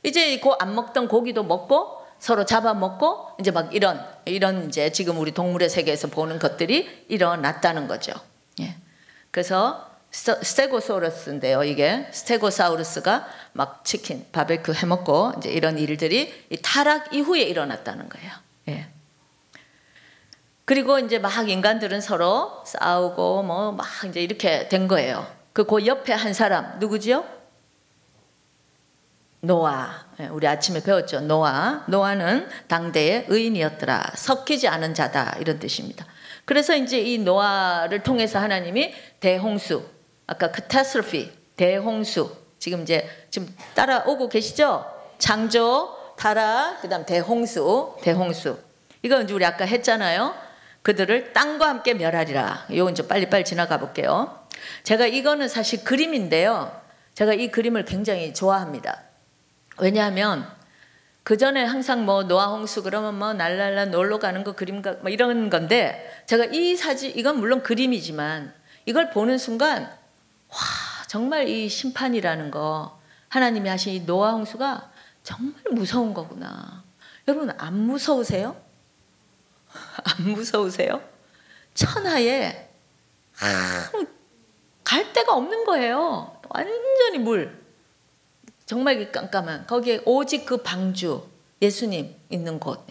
이제 그 안 먹던 고기도 먹고 서로 잡아먹고 이제 막 이런 이제 지금 우리 동물의 세계에서 보는 것들이 일어났다는 거죠. 예. 그래서 스테고사우루스인데요. 이게 스테고사우루스가 막 치킨, 바베큐 해먹고 이제 이런 일들이 이 타락 이후에 일어났다는 거예요. 예. 그리고 이제 막 인간들은 서로 싸우고 뭐 막 이제 이렇게 된 거예요. 그 옆에 한 사람 누구지요? 노아, 우리 아침에 배웠죠. 노아는 당대의 의인이었더라. 섞이지 않은 자다, 이런 뜻입니다. 그래서 이제 이 노아를 통해서 하나님이 대홍수, 아까 카타스트로피, 대홍수, 지금 따라오고 계시죠? 창조, 타락, 그다음 대홍수. 이거 이제 우리 아까 했잖아요. 그들을 땅과 함께 멸하리라. 이거 이제 빨리빨리 지나가 볼게요. 제가 이거는 사실 그림인데요. 제가 이 그림을 굉장히 좋아합니다. 왜냐하면 그 전에 항상 뭐 노아 홍수 그러면 뭐 날랄라 놀러 가는 거 그림 뭐 이런 건데, 제가 이 사진, 이건 물론 그림이지만 이걸 보는 순간 와, 정말 이 심판이라는 거, 하나님이 하신 이 노아 홍수가 정말 무서운 거구나. 여러분 안 무서우세요? 안 무서우세요? 천하에 갈 데가 없는 거예요. 완전히 물, 정말 깜깜한, 거기에 오직 그 방주, 예수님 있는 곳,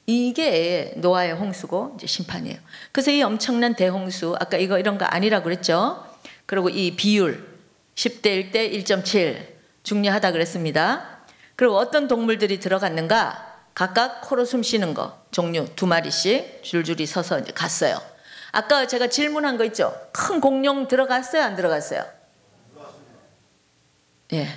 이게 노아의 홍수고 이제 심판이에요. 그래서 이 엄청난 대홍수, 아까 이런 거 아니라고 그랬죠. 그리고 이 비율 10대 1대 1.7 중요하다 그랬습니다. 그리고 어떤 동물들이 들어갔는가? 각각 코로 숨 쉬는 거 종류 2마리씩 줄줄이 서서 이제 갔어요. 아까 제가 질문한 거 있죠. 큰 공룡 들어갔어요, 안 들어갔어요? 예.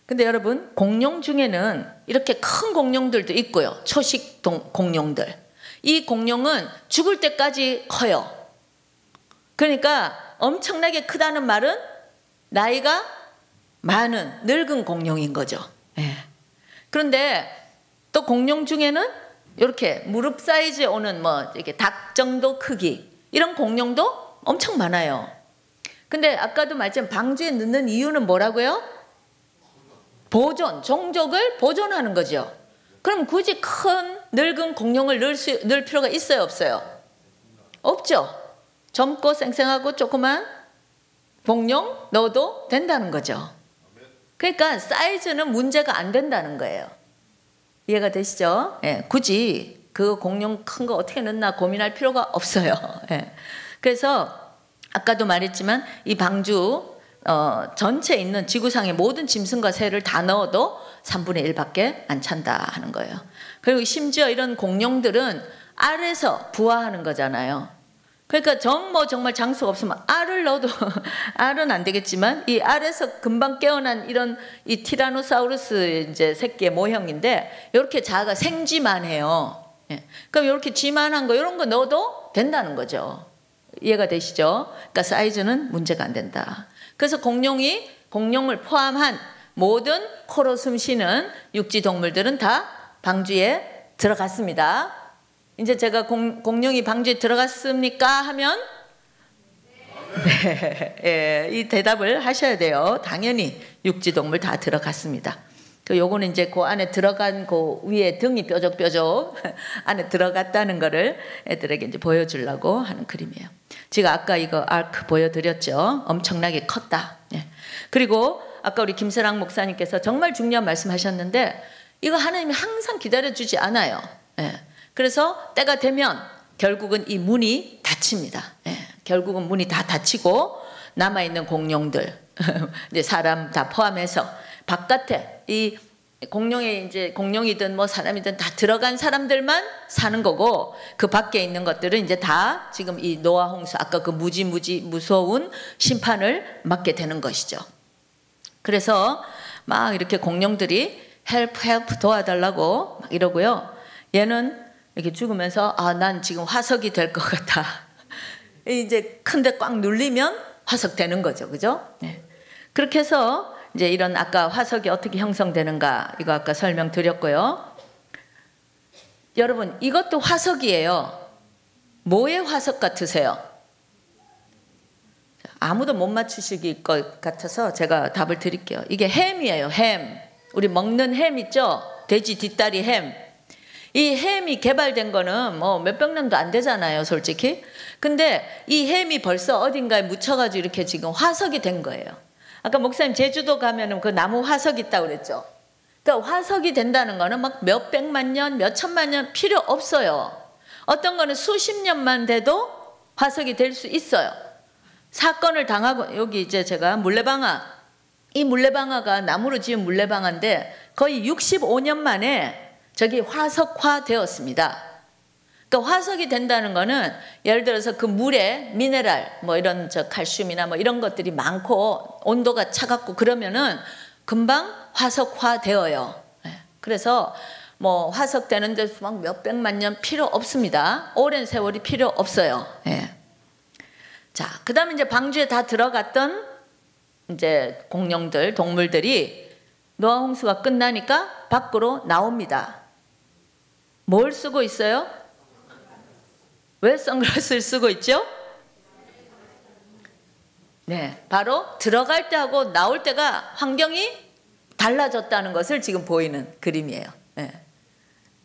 근데 여러분, 공룡 중에는 이렇게 큰 공룡들도 있고요. 초식 공룡들. 이 공룡은 죽을 때까지 커요. 그러니까 엄청나게 크다는 말은 나이가 많은 늙은 공룡인 거죠. 예. 그런데 또 공룡 중에는 이렇게 무릎 사이즈에 오는 뭐 이렇게 닭 정도 크기, 이런 공룡도 엄청 많아요. 근데 아까도 말했지만 방주에 넣는 이유는 뭐라고요? 보존, 종족을 보존하는 거죠. 그럼 굳이 큰 늙은 공룡을 넣을 필요가 있어요, 없어요? 없죠. 젊고 쌩쌩하고 조그만 공룡 넣어도 된다는 거죠. 그러니까 사이즈는 문제가 안 된다는 거예요. 이해가 되시죠? 예, 굳이 그 공룡 큰 거 어떻게 넣나 고민할 필요가 없어요. 예. 그래서 아까도 말했지만 이 방주 전체에 있는 지구상의 모든 짐승과 새를 다 넣어도 3분의 1밖에 안 찬다 하는 거예요. 그리고 심지어 이런 공룡들은 알에서 부화하는 거잖아요. 그러니까 정말 장수가 없으면 알을 넣어도 알은 안 되겠지만 이 알에서 금방 깨어난 이런 이 티라노사우루스 이제 새끼의 모형인데 이렇게 자가 생쥐만 해요. 예. 그럼 이렇게 쥐만한 거 이런 거 넣어도 된다는 거죠. 이해가 되시죠? 그러니까 사이즈는 문제가 안 된다. 그래서 공룡을 포함한 모든 코로 숨 쉬는 육지 동물들은 다 방주에 들어갔습니다. 이제 제가 공룡이 방주에 들어갔습니까? 하면 네, 예, 이 대답을 하셔야 돼요. 당연히 육지 동물 다 들어갔습니다. 요거는 이제 그 안에 들어간 그 위에 등이 뾰족뾰족 안에 들어갔다는 거를 애들에게 이제 보여주려고 하는 그림이에요. 제가 아까 이거 아크 보여드렸죠. 엄청나게 컸다. 예. 그리고 아까 우리 김세랑 목사님께서 정말 중요한 말씀하셨는데 이거 하나님이 항상 기다려주지 않아요. 예. 그래서 때가 되면 결국은 이 문이 닫힙니다. 예. 결국은 문이 다 닫히고 남아있는 공룡들, 이제 사람 다 포함해서 바깥에 이 공룡이든 뭐 사람이든 다 들어간 사람들만 사는 거고 그 밖에 있는 것들은 이제 다 지금 이 노아 홍수, 아까 그 무서운 심판을 맞게 되는 것이죠. 그래서 막 이렇게 공룡들이 헬프 도와달라고 막 이러고요. 얘는 이렇게 죽으면서 난 지금 화석이 될 것 같아. 이제 큰데 꽉 눌리면 화석 되는 거죠, 그죠? 네. 그렇게 해서 이제 이런 아까 화석이 어떻게 형성되는가 이거 아까 설명드렸고요. 여러분 이것도 화석이에요. 뭐의 화석 같으세요? 아무도 못 맞추실 것 같아서 제가 답을 드릴게요. 이게 햄이에요. 햄. 우리 먹는 햄 있죠? 돼지 뒷다리 햄. 이 햄이 개발된 거는 뭐 몇백 년도 안 되잖아요, 솔직히. 근데 이 햄이 벌써 어딘가에 묻혀가지고 이렇게 지금 화석이 된 거예요. 아까 목사님 제주도 가면은 그 나무 화석 있다고 그랬죠. 그러니까 화석이 된다는 거는 막 몇백만 년, 몇천만 년 필요 없어요. 어떤 거는 수십 년만 돼도 화석이 될 수 있어요. 사건을 당하고 여기 이제 제가 물레방아 이 물레방아가 나무로 지은 물레방아인데 거의 65년 만에 저기 화석화 되었습니다. 그러니까 화석이 된다는 거는 예를 들어서 그 물에 미네랄 뭐 이런 칼슘이나 뭐 이런 것들이 많고 온도가 차갑고 그러면은 금방 화석화 되어요. 그래서 뭐 화석되는 데 막 몇백만 년 필요 없습니다. 오랜 세월이 필요 없어요. 자, 그다음에 이제 방주에 다 들어갔던 이제 공룡들, 동물들이 노아 홍수가 끝나니까 밖으로 나옵니다. 뭘 쓰고 있어요? 왜 선글라스를 쓰고 있죠? 네, 바로 들어갈 때하고 나올 때가 환경이 달라졌다는 것을 지금 보이는 그림이에요. 네.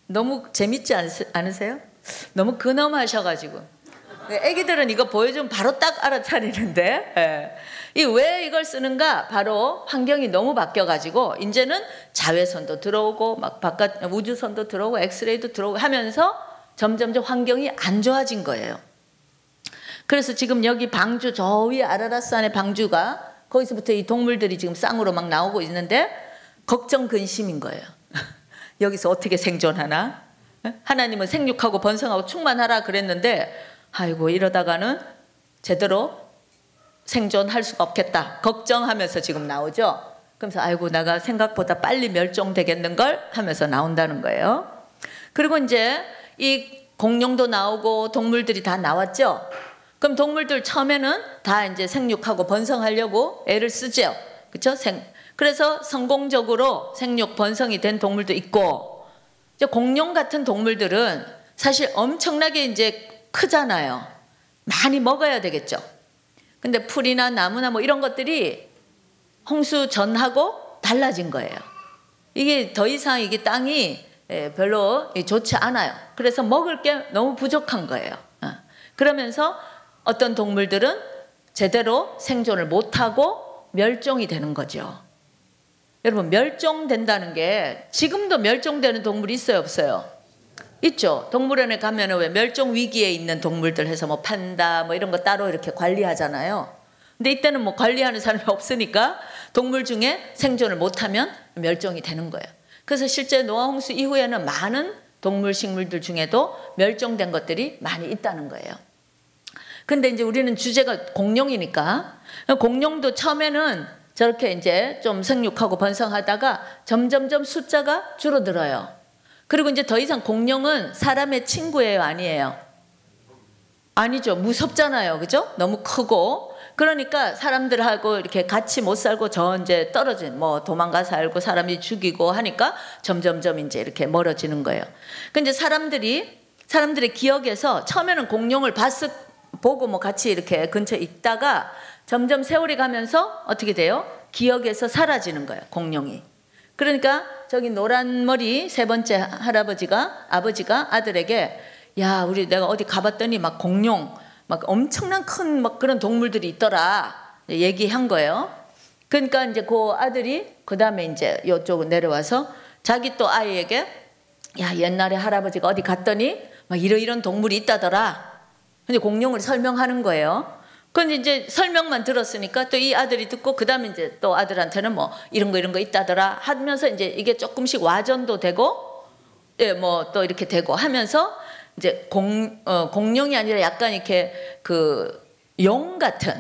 너무 재밌지 않으세요? 너무 근엄하셔가지고 애기들은 이거 보여주면 바로 딱 알아차리는데 네. 왜 이걸 쓰는가? 바로 환경이 너무 바뀌어가지고 이제는 자외선도 들어오고 막 바깥 우주선도 들어오고 엑스레이도 들어오고 하면서 점점점 환경이 안 좋아진 거예요. 그래서 지금 여기 방주 저 위에 아라라산의 방주가 거기서부터 이 동물들이 지금 쌍으로 막 나오고 있는데 걱정 근심인 거예요. 여기서 어떻게 생존하나? 하나님은 생육하고 번성하고 충만하라 그랬는데 아이고 이러다가는 제대로 생존할 수가 없겠다 걱정하면서 지금 나오죠. 그러면서 아이고 내가 생각보다 빨리 멸종되겠는걸 하면서 나온다는 거예요. 그리고 이제 이 공룡도 나오고 동물들이 다 나왔죠. 그럼 동물들 처음에는 다 이제 생육하고 번성하려고 애를 쓰죠. 그렇죠? 그래서 성공적으로 생육 번성이 된 동물도 있고 이제 공룡 같은 동물들은 사실 엄청나게 이제 크잖아요. 많이 먹어야 되겠죠. 근데 풀이나 나무나 뭐 이런 것들이 홍수 전하고 달라진 거예요. 이게 더 이상 이게 땅이 별로 좋지 않아요. 그래서 먹을 게 너무 부족한 거예요. 그러면서 어떤 동물들은 제대로 생존을 못하고 멸종이 되는 거죠. 여러분 멸종된다는 게 지금도 멸종되는 동물이 있어요 없어요? 있죠. 동물원에 가면은 왜 멸종 위기에 있는 동물들 해서 뭐 판다 뭐 이런 거 따로 이렇게 관리하잖아요. 근데 이때는 뭐 관리하는 사람이 없으니까 동물 중에 생존을 못하면 멸종이 되는 거예요. 그래서 실제 노아 홍수 이후에는 많은 동물 식물들 중에도 멸종된 것들이 많이 있다는 거예요. 근데 이제 우리는 주제가 공룡이니까 공룡도 처음에는 저렇게 이제 좀 생육하고 번성하다가 점점점 숫자가 줄어들어요. 그리고 이제 더 이상 공룡은 사람의 친구예요, 아니에요? 아니죠. 무섭잖아요. 그죠? 너무 크고. 그러니까 사람들하고 이렇게 같이 못 살고 저 이제 떨어진 뭐 도망가 살고 사람이 죽이고 하니까 점점점 이제 이렇게 멀어지는 거예요. 근데 사람들의 기억에서 처음에는 공룡을 보고 뭐 같이 이렇게 근처에 있다가 점점 세월이 가면서 어떻게 돼요? 기억에서 사라지는 거예요, 공룡이. 그러니까 저기 노란 머리 세 번째 아버지가 아들에게 야, 내가 어디 가봤더니 막 공룡, 막 엄청난 큰 막 그런 동물들이 있더라 얘기한 거예요. 그러니까 이제 그 아들이 그 다음에 이제 이쪽으로 내려와서 자기 또 아이에게 야, 옛날에 할아버지가 어디 갔더니 막 이런 동물이 있다더라. 근데 공룡을 설명하는 거예요. 근데 이제 설명만 들었으니까 또 이 아들이 듣고 그 다음에 이제 또 아들한테는 뭐 이런 거 있다더라 하면서 이제 이게 조금씩 와전도 되고 예, 뭐 또 이렇게 되고 하면서 이제 공룡이 아니라 약간 이렇게 그 용 같은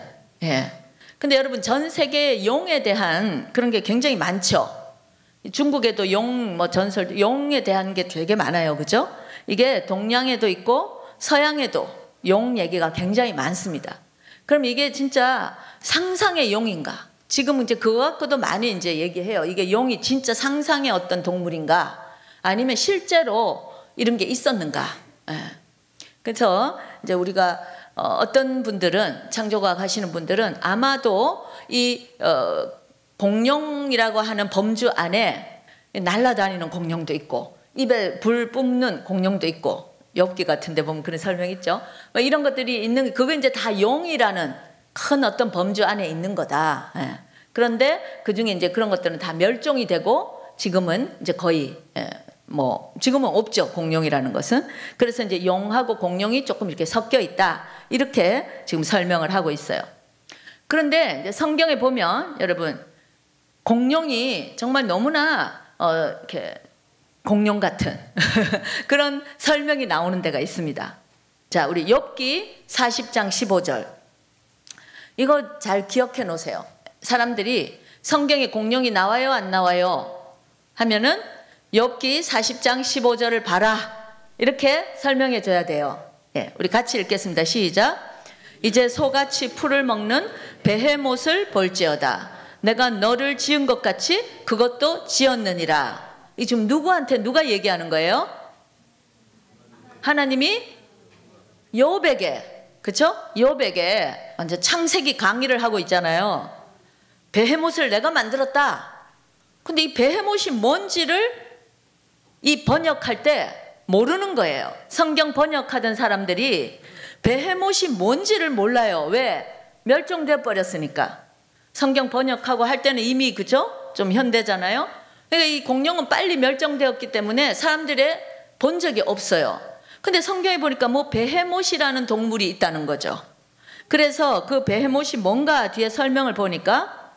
예. 근데 여러분 전 세계에 용에 대한 그런 게 굉장히 많죠. 중국에도 용 뭐 전설 용에 대한 게 되게 많아요. 그죠? 이게 동양에도 있고 서양에도 용 얘기가 굉장히 많습니다. 그럼 이게 진짜 상상의 용인가? 지금 이제 그거 갖고도 많이 이제 얘기해요. 이게 용이 진짜 상상의 어떤 동물인가? 아니면 실제로 이런 게 있었는가? 예. 그래서 이제 우리가 어떤 분들은 창조과학 하시는 분들은 아마도 이 공룡이라고 하는 범주 안에 날아다니는 공룡도 있고 입에 불 뿜는 공룡도 있고 엽기 같은 데 보면 그런 설명 있죠. 이런 것들이 있는 그거 이제 다 용이라는 큰 어떤 범주 안에 있는 거다. 예. 그런데 그중에 이제 그런 것들은 다 멸종이 되고 지금은 이제 거의 뭐 지금은 없죠. 공룡이라는 것은. 그래서 이제 용하고 공룡이 조금 이렇게 섞여 있다. 이렇게 지금 설명을 하고 있어요. 그런데 이제 성경에 보면 여러분 공룡이 정말 너무나 이렇게 공룡 같은 그런 설명이 나오는 데가 있습니다. 자, 우리 욥기 40장 15절. 이거 잘 기억해 놓으세요. 사람들이 성경에 공룡이 나와요, 안 나와요? 하면은 욥기 40장 15절을 봐라. 이렇게 설명해 줘야 돼요. 예, 우리 같이 읽겠습니다. 시작. 이제 소같이 풀을 먹는 베헤못을 볼지어다. 내가 너를 지은 것 같이 그것도 지었느니라. 이 지금 누구한테 누가 얘기하는 거예요? 하나님이 욥에게, 그렇죠? 욥에게 먼저 창세기 강의를 하고 있잖아요. 베헤못을 내가 만들었다. 근데 이 베헤못이 뭔지를 이 번역할 때 모르는 거예요. 성경 번역하던 사람들이 베헤못이 뭔지를 몰라요. 왜? 멸종돼 버렸으니까. 성경 번역하고 할 때는 이미, 그죠? 좀 현대잖아요. 그러니까 이 공룡은 빨리 멸종되었기 때문에 사람들이 본 적이 없어요. 근데 성경에 보니까 뭐 베헤못이라는 동물이 있다는 거죠. 그래서 그 베헤못이 뭔가 뒤에 설명을 보니까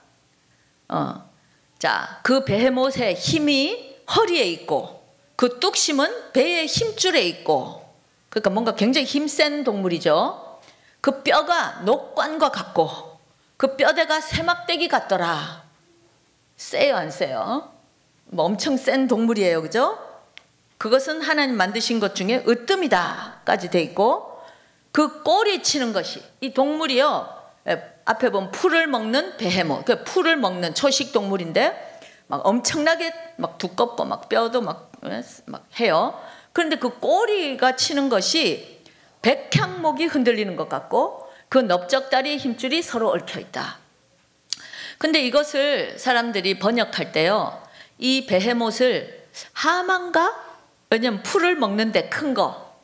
자, 그 베헤못의 힘이 허리에 있고 그 뚝심은 배의 힘줄에 있고, 그러니까 뭔가 굉장히 힘센 동물이죠. 그 뼈가 녹관과 같고 그 뼈대가 세막대기 같더라. 세요, 안 세요? 뭐 엄청 센 동물이에요, 그죠? 그것은 하나님 만드신 것 중에 으뜸이다 까지 돼 있고, 그 꼬리 치는 것이, 이 동물이요, 앞에 보면 풀을 먹는 베헤못, 그 풀을 먹는 초식 동물인데 막 엄청나게 막 두껍고 막 뼈도 막 해요. 그런데 그 꼬리가 치는 것이 백향목이 흔들리는 것 같고 그 넓적다리의 힘줄이 서로 얽혀 있다. 근데 이것을 사람들이 번역할 때요, 이 베헤못을 하마인가? 왜냐면 풀을 먹는데 큰 거,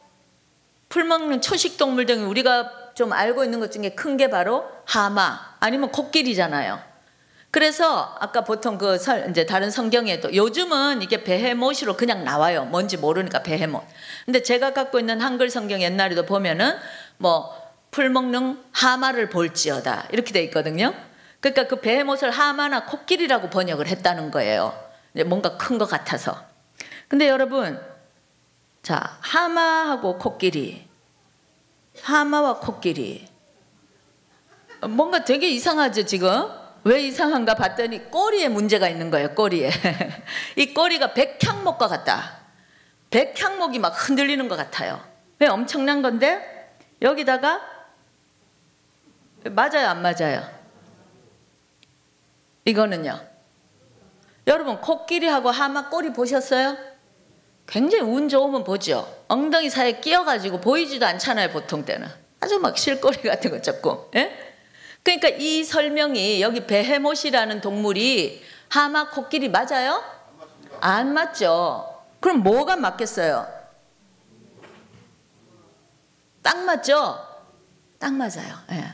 풀 먹는 초식 동물 중에 우리가 좀 알고 있는 것 중에 큰 게 바로 하마 아니면 코끼리잖아요. 그래서 아까 보통 이제 다른 성경에도 요즘은 이게 베헤못으로 그냥 나와요. 뭔지 모르니까 베헤못. 근데 제가 갖고 있는 한글 성경 옛날에도 보면은 뭐 풀 먹는 하마를 볼지어다 이렇게 돼 있거든요. 그러니까 그 베헤못을 하마나 코끼리라고 번역을 했다는 거예요. 뭔가 큰 것 같아서. 근데 여러분, 자, 하마하고 코끼리, 하마와 코끼리, 뭔가 되게 이상하죠 지금? 왜 이상한가 봤더니 꼬리에 문제가 있는 거예요. 꼬리에. 이 꼬리가 백향목과 같다. 백향목이 막 흔들리는 것 같아요. 왜? 엄청난 건데 여기다가 맞아요, 안 맞아요? 이거는요, 여러분 코끼리하고 하마 꼬리 보셨어요? 굉장히 운 좋으면 보죠. 엉덩이 사이에 끼어가지고 보이지도 않잖아요, 보통 때는. 아주 막 실꼬리 같은 거 조금. 예? 그러니까 이 설명이 여기 베헤못이라는 동물이 하마, 코끼리 맞아요? 안 맞죠. 그럼 뭐가 맞겠어요? 딱 맞죠? 딱 맞아요. 예.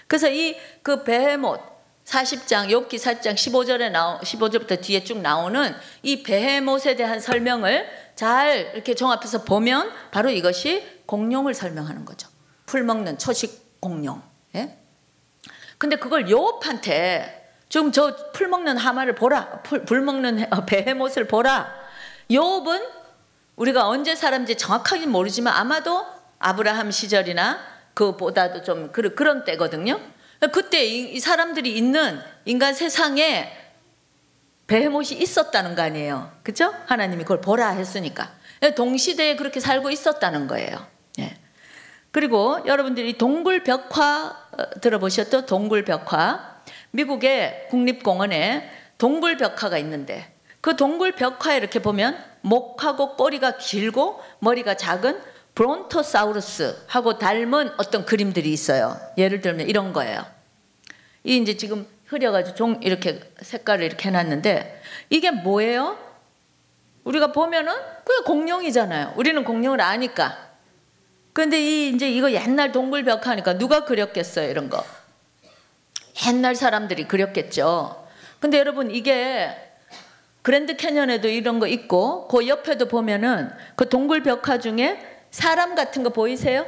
그래서 그 베헤못 40장, 욥기 40장 15절부터 뒤에 쭉 나오는 이 베헤못에 대한 설명을 잘 이렇게 종합해서 보면 바로 이것이 공룡을 설명하는 거죠. 풀 먹는 초식 공룡. 예? 근데 그걸 욥한테 지금 저 풀 먹는 하마를 보라, 풀 먹는 베헤못을 보라. 욥은 우리가 언제 살았는지 정확하게 모르지만 아마도 아브라함 시절이나 그보다도 좀 그런 때거든요. 그때 이 사람들이 있는 인간 세상에 베헤못이 있었다는 거 아니에요, 그렇죠? 하나님이 그걸 보라 했으니까 동시대에 그렇게 살고 있었다는 거예요. 예. 그리고 여러분들이 동굴벽화 들어보셨죠? 동굴벽화. 미국의 국립공원에 동굴벽화가 있는데 그 동굴벽화에 이렇게 보면 목하고 꼬리가 길고 머리가 작은 브론토사우루스하고 닮은 어떤 그림들이 있어요. 예를 들면 이런 거예요. 이 이제 지금 흐려가지고 이렇게 색깔을 이렇게 해놨는데 이게 뭐예요? 우리가 보면은 그냥 공룡이잖아요. 우리는 공룡을 아니까. 그런데 이제 이거 옛날 동굴벽화니까 누가 그렸겠어요, 이런 거? 옛날 사람들이 그렸겠죠. 근데 여러분 이게 그랜드 캐년에도 이런 거 있고 그 옆에도 보면은 그 동굴벽화 중에 사람 같은 거 보이세요?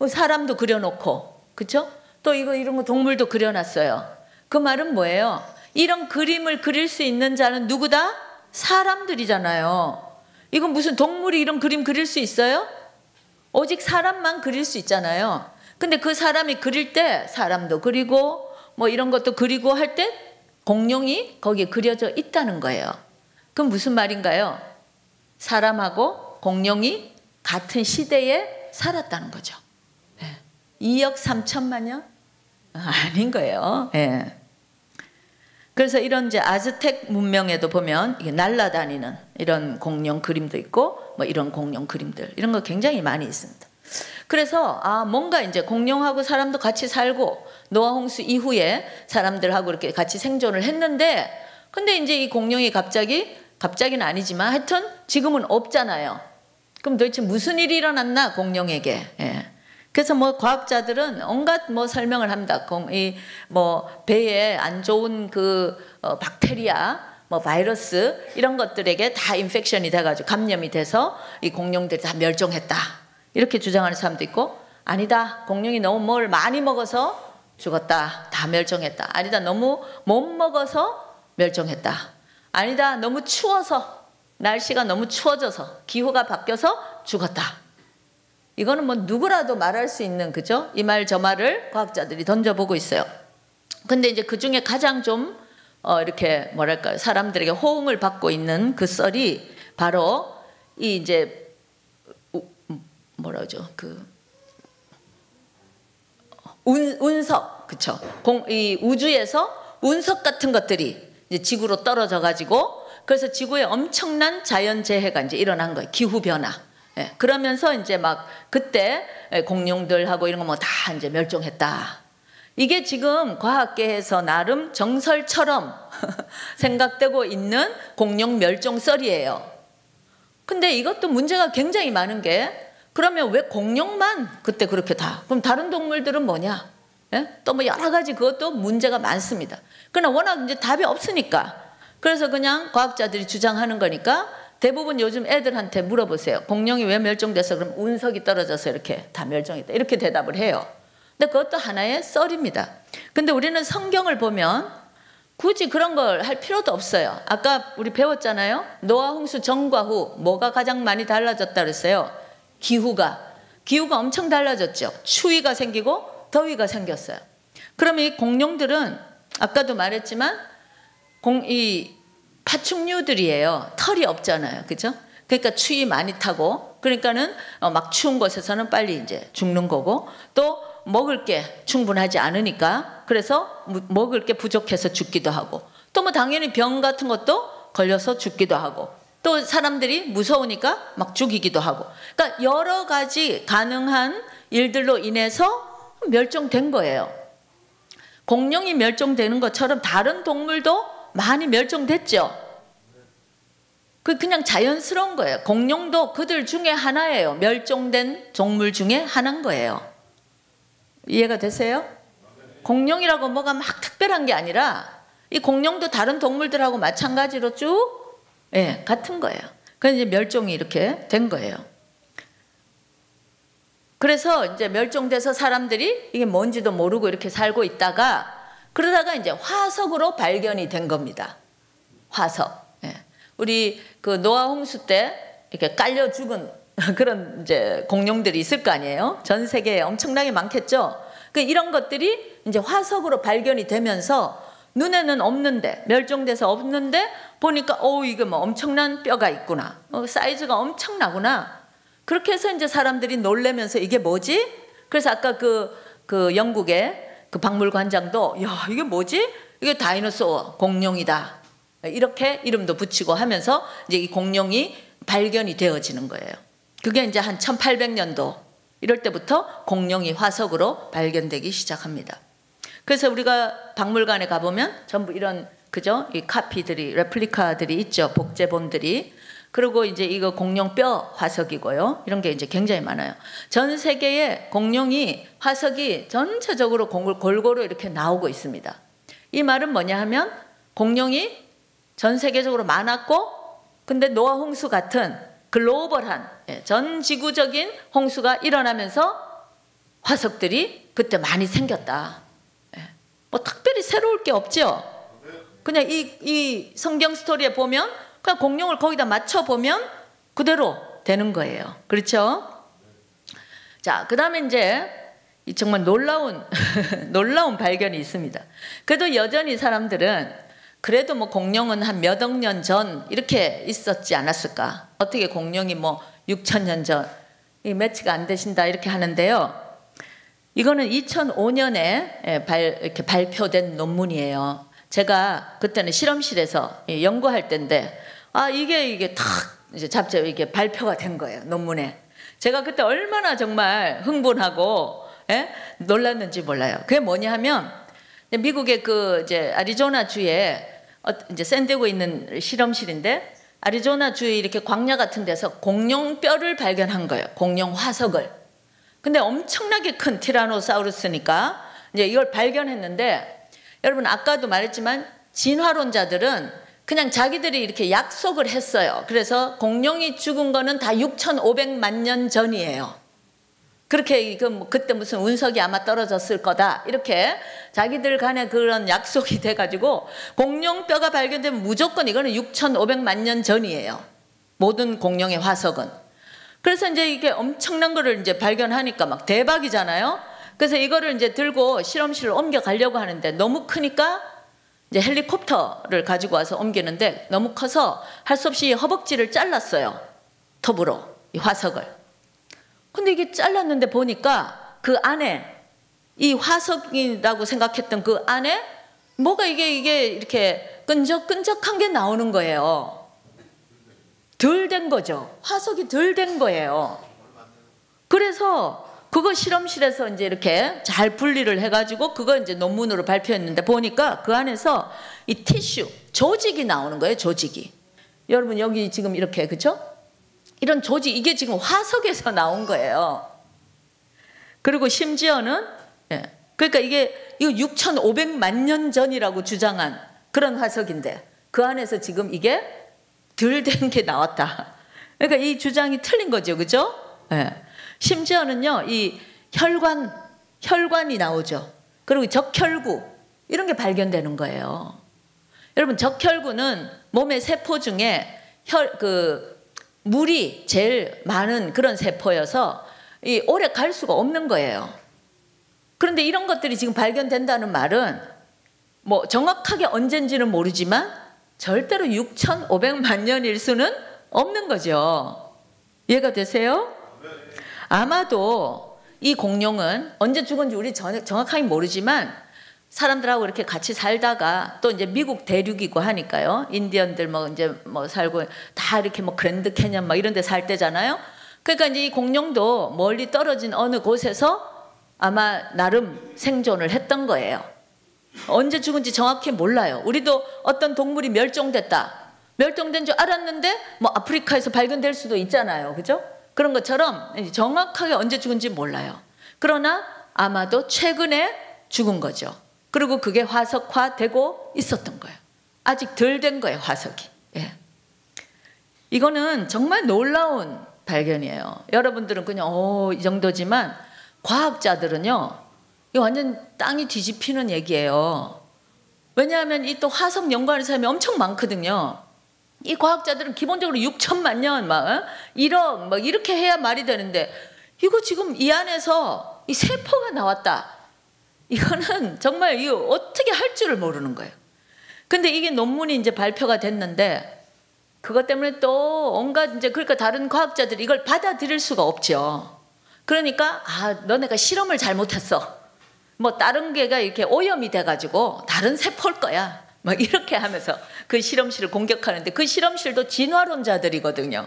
사람도 그려놓고, 그렇죠? 또 이런 거 동물도 그려놨어요. 그 말은 뭐예요? 이런 그림을 그릴 수 있는 자는 누구다? 사람들이잖아요. 이건 무슨 동물이 이런 그림 그릴 수 있어요? 오직 사람만 그릴 수 있잖아요. 근데 그 사람이 그릴 때 사람도 그리고 뭐 이런 것도 그리고 할 때 공룡이 거기에 그려져 있다는 거예요. 그럼 무슨 말인가요? 사람하고 공룡이 같은 시대에 살았다는 거죠. 2억 3천만 년? 아닌 거예요. 예. 그래서 이런 이제 아즈텍 문명에도 보면 이게 날아다니는 이런 공룡 그림도 있고 뭐 이런 공룡 그림들 이런 거 굉장히 많이 있습니다. 그래서 뭔가 이제 공룡하고 사람도 같이 살고 노아 홍수 이후에 사람들하고 이렇게 같이 생존을 했는데 근데 이제 이 공룡이 갑자기는 아니지만 하여튼 지금은 없잖아요. 그럼 도대체 무슨 일이 일어났나 공룡에게. 예. 그래서 뭐 과학자들은 온갖 뭐 설명을 합니다. 이 뭐 배에 안 좋은 그 박테리아, 뭐 바이러스 이런 것들에게 다 인펙션이 돼가지고 감염이 돼서 이 공룡들이 다 멸종했다. 이렇게 주장하는 사람도 있고 아니다. 공룡이 너무 뭘 많이 먹어서 죽었다. 다 멸종했다. 아니다. 너무 못 먹어서 멸종했다. 아니다. 너무 추워서 날씨가 너무 추워져서 기후가 바뀌어서 죽었다. 이거는 뭐 누구라도 말할 수 있는 그죠? 이 말 저 말을 과학자들이 던져보고 있어요. 근데 이제 그 중에 가장 좀 이렇게 뭐랄까요? 사람들에게 호응을 받고 있는 그 썰이 바로 이 이제 뭐라죠? 그 운석 그쵸? 이 우주에서 운석 같은 것들이 이제 지구로 떨어져 가지고 그래서 지구에 엄청난 자연 재해가 이제 일어난 거예요. 기후 변화. 예, 그러면서 이제 막 그때 공룡들하고 이런 거 뭐 다 이제 멸종했다. 이게 지금 과학계에서 나름 정설처럼 생각되고 있는 공룡 멸종설이에요. 근데 이것도 문제가 굉장히 많은 게 그러면 왜 공룡만 그때 그렇게 다? 그럼 다른 동물들은 뭐냐? 예? 또 뭐 여러 가지 그것도 문제가 많습니다. 그러나 워낙 이제 답이 없으니까 그래서 그냥 과학자들이 주장하는 거니까 대부분 요즘 애들한테 물어보세요. 공룡이 왜 멸종됐어? 그럼 운석이 떨어져서 이렇게 다 멸종했다. 이렇게 대답을 해요. 근데 그것도 하나의 썰입니다. 근데 우리는 성경을 보면 굳이 그런 걸 할 필요도 없어요. 아까 우리 배웠잖아요. 노아 홍수 전과 후 뭐가 가장 많이 달라졌다 그랬어요? 기후가 엄청 달라졌죠. 추위가 생기고 더위가 생겼어요. 그러면 이 공룡들은 아까도 말했지만 이 파충류들이에요. 털이 없잖아요. 그죠? 그러니까 추위 많이 타고 그러니까는 막 추운 곳에서는 빨리 이제 죽는 거고 또 먹을 게 충분하지 않으니까 그래서 먹을 게 부족해서 죽기도 하고 또 뭐 당연히 병 같은 것도 걸려서 죽기도 하고 또 사람들이 무서우니까 막 죽이기도 하고 그러니까 여러 가지 가능한 일들로 인해서 멸종된 거예요. 공룡이 멸종되는 것처럼 다른 동물도 많이 멸종됐죠. 그냥 자연스러운 거예요. 공룡도 그들 중에 하나예요. 멸종된 종물 중에 하나인 거예요. 이해가 되세요? 공룡이라고 뭐가 막 특별한 게 아니라 이 공룡도 다른 동물들하고 마찬가지로 쭉 같은 거예요. 그래서 이제 멸종이 이렇게 된 거예요. 그래서 이제 멸종돼서 사람들이 이게 뭔지도 모르고 이렇게 살고 있다가 그러다가 이제 화석으로 발견이 된 겁니다. 화석. 우리 그 노아 홍수 때 이렇게 깔려 죽은 그런 이제 공룡들이 있을 거 아니에요? 전 세계에 엄청나게 많겠죠? 이런 것들이 이제 화석으로 발견이 되면서 눈에는 없는데, 멸종돼서 없는데 보니까 이게 뭐 엄청난 뼈가 있구나. 사이즈가 엄청나구나. 그렇게 해서 이제 사람들이 놀래면서 이게 뭐지? 그래서 아까 그 영국의 그 박물관장도 야, 이게 뭐지? 이게 다이노소어, 공룡이다. 이렇게 이름도 붙이고 하면서 이제 이 공룡이 발견이 되어지는 거예요. 그게 이제 한 1800년도 이럴 때부터 공룡이 화석으로 발견되기 시작합니다. 그래서 우리가 박물관에 가보면 전부 이런 그죠? 이 카피들이 레플리카들이 있죠. 복제본들이. 그리고 이제 이거 공룡 뼈 화석이고요. 이런 게 이제 굉장히 많아요. 전 세계에 공룡이 화석이 전체적으로 골고루 이렇게 나오고 있습니다. 이 말은 뭐냐 하면 공룡이 전 세계적으로 많았고 근데 노아 홍수 같은 글로벌한 전 지구적인 홍수가 일어나면서 화석들이 그때 많이 생겼다. 뭐 특별히 새로울 게 없죠. 그냥 이 성경 스토리에 보면 그냥 공룡을 거기다 맞춰 보면 그대로 되는 거예요. 그렇죠? 자, 그다음에 이제 정말 놀라운 놀라운 발견이 있습니다. 그래도 여전히 사람들은 그래도 뭐 공룡은 한 몇 억 년 전 이렇게 있었지 않았을까? 어떻게 공룡이 뭐 6,000년 전 이 매치가 안 되신다 이렇게 하는데요. 이거는 2005년에 이렇게 발표된 논문이에요. 제가 그때는 실험실에서 연구할 때인데 이게 탁 이제 잡지 이게 발표가 된 거예요, 논문에. 제가 그때 얼마나 정말 흥분하고 놀랐는지 몰라요. 그게 뭐냐 하면 미국의 그 이제 애리조나 주에 이제 샌디에고 있는 실험실인데 애리조나 주에 이렇게 광야 같은 데서 공룡 뼈를 발견한 거예요. 공룡 화석을. 근데 엄청나게 큰 티라노사우루스니까 이제 이걸 발견했는데 여러분 아까도 말했지만 진화론자들은 그냥 자기들이 이렇게 약속을 했어요. 그래서 공룡이 죽은 거는 다 6,500만 년 전이에요. 그렇게 그때 무슨 운석이 아마 떨어졌을 거다 이렇게 자기들 간에 그런 약속이 돼가지고 공룡뼈가 발견되면 무조건 이거는 6,500만 년 전이에요. 모든 공룡의 화석은. 그래서 이제 이게 엄청난 거를 이제 발견하니까 막 대박이잖아요. 그래서 이거를 이제 들고 실험실을 옮겨가려고 하는데 너무 크니까 이제 헬리콥터를 가지고 와서 옮기는데 너무 커서 할 수 없이 허벅지를 잘랐어요. 톱으로 이 화석을. 근데 이게 잘랐는데 보니까 그 안에 이 화석이라고 생각했던 그 안에 뭐가 이게 이렇게 끈적끈적한 게 나오는 거예요. 덜 된 거죠. 화석이 덜 된 거예요. 그래서 그거 실험실에서 이제 이렇게 잘 분리를 해가지고 그거 이제 논문으로 발표했는데 보니까 그 안에서 이 티슈, 조직이 나오는 거예요, 조직이. 여러분 여기 지금 이렇게, 그죠? 이런 조직, 이게 지금 화석에서 나온 거예요. 그리고 심지어는, 그러니까 이거 6,500만 년 전이라고 주장한 그런 화석인데 그 안에서 지금 이게 덜 된 게 나왔다. 그러니까 이 주장이 틀린 거죠, 그죠? 심지어는요, 이 혈관이 나오죠. 그리고 적혈구, 이런 게 발견되는 거예요. 여러분, 적혈구는 몸의 세포 중에 물이 제일 많은 그런 세포여서 오래 갈 수가 없는 거예요. 그런데 이런 것들이 지금 발견된다는 말은 뭐 정확하게 언젠지는 모르지만 절대로 6,500만 년일 수는 없는 거죠. 이해가 되세요? 아마도 이 공룡은 언제 죽은지 우리 정확하게 모르지만 사람들하고 이렇게 같이 살다가 또 이제 미국 대륙이고 하니까요. 인디언들 뭐 살고 다 이렇게 뭐 그랜드 캐년 막 이런 데 살 때잖아요. 그러니까 이제 이 공룡도 멀리 떨어진 어느 곳에서 아마 나름 생존을 했던 거예요. 언제 죽은지 정확히 몰라요. 우리도 어떤 동물이 멸종된 줄 알았는데 뭐 아프리카에서 발견될 수도 있잖아요. 그죠? 그런 것처럼 정확하게 언제 죽은지 몰라요. 그러나 아마도 최근에 죽은 거죠. 그리고 그게 화석화되고 있었던 거예요. 아직 덜 된 거예요, 화석이. 이거는 정말 놀라운 발견이에요. 여러분들은 그냥 이 정도지만 과학자들은요, 이거 완전 땅이 뒤집히는 얘기예요. 왜냐하면 이 또 화석 연구하는 사람이 엄청 많거든요. 이 과학자들은 기본적으로 6천만 년, 1억, 이렇게 해야 말이 되는데, 이거 지금 이 안에서 이 세포가 나왔다. 이거는 정말 이거 어떻게 할 줄을 모르는 거예요. 근데 이게 논문이 이제 발표가 됐는데, 그것 때문에 또 온갖 이제 그러니까 다른 과학자들이 이걸 받아들일 수가 없죠. 그러니까, 너네가 실험을 잘못했어. 뭐 다른 게가 이렇게 오염이 돼가지고 다른 세포일 거야. 막 이렇게 하면서 그 실험실을 공격하는데 그 실험실도 진화론자들이거든요.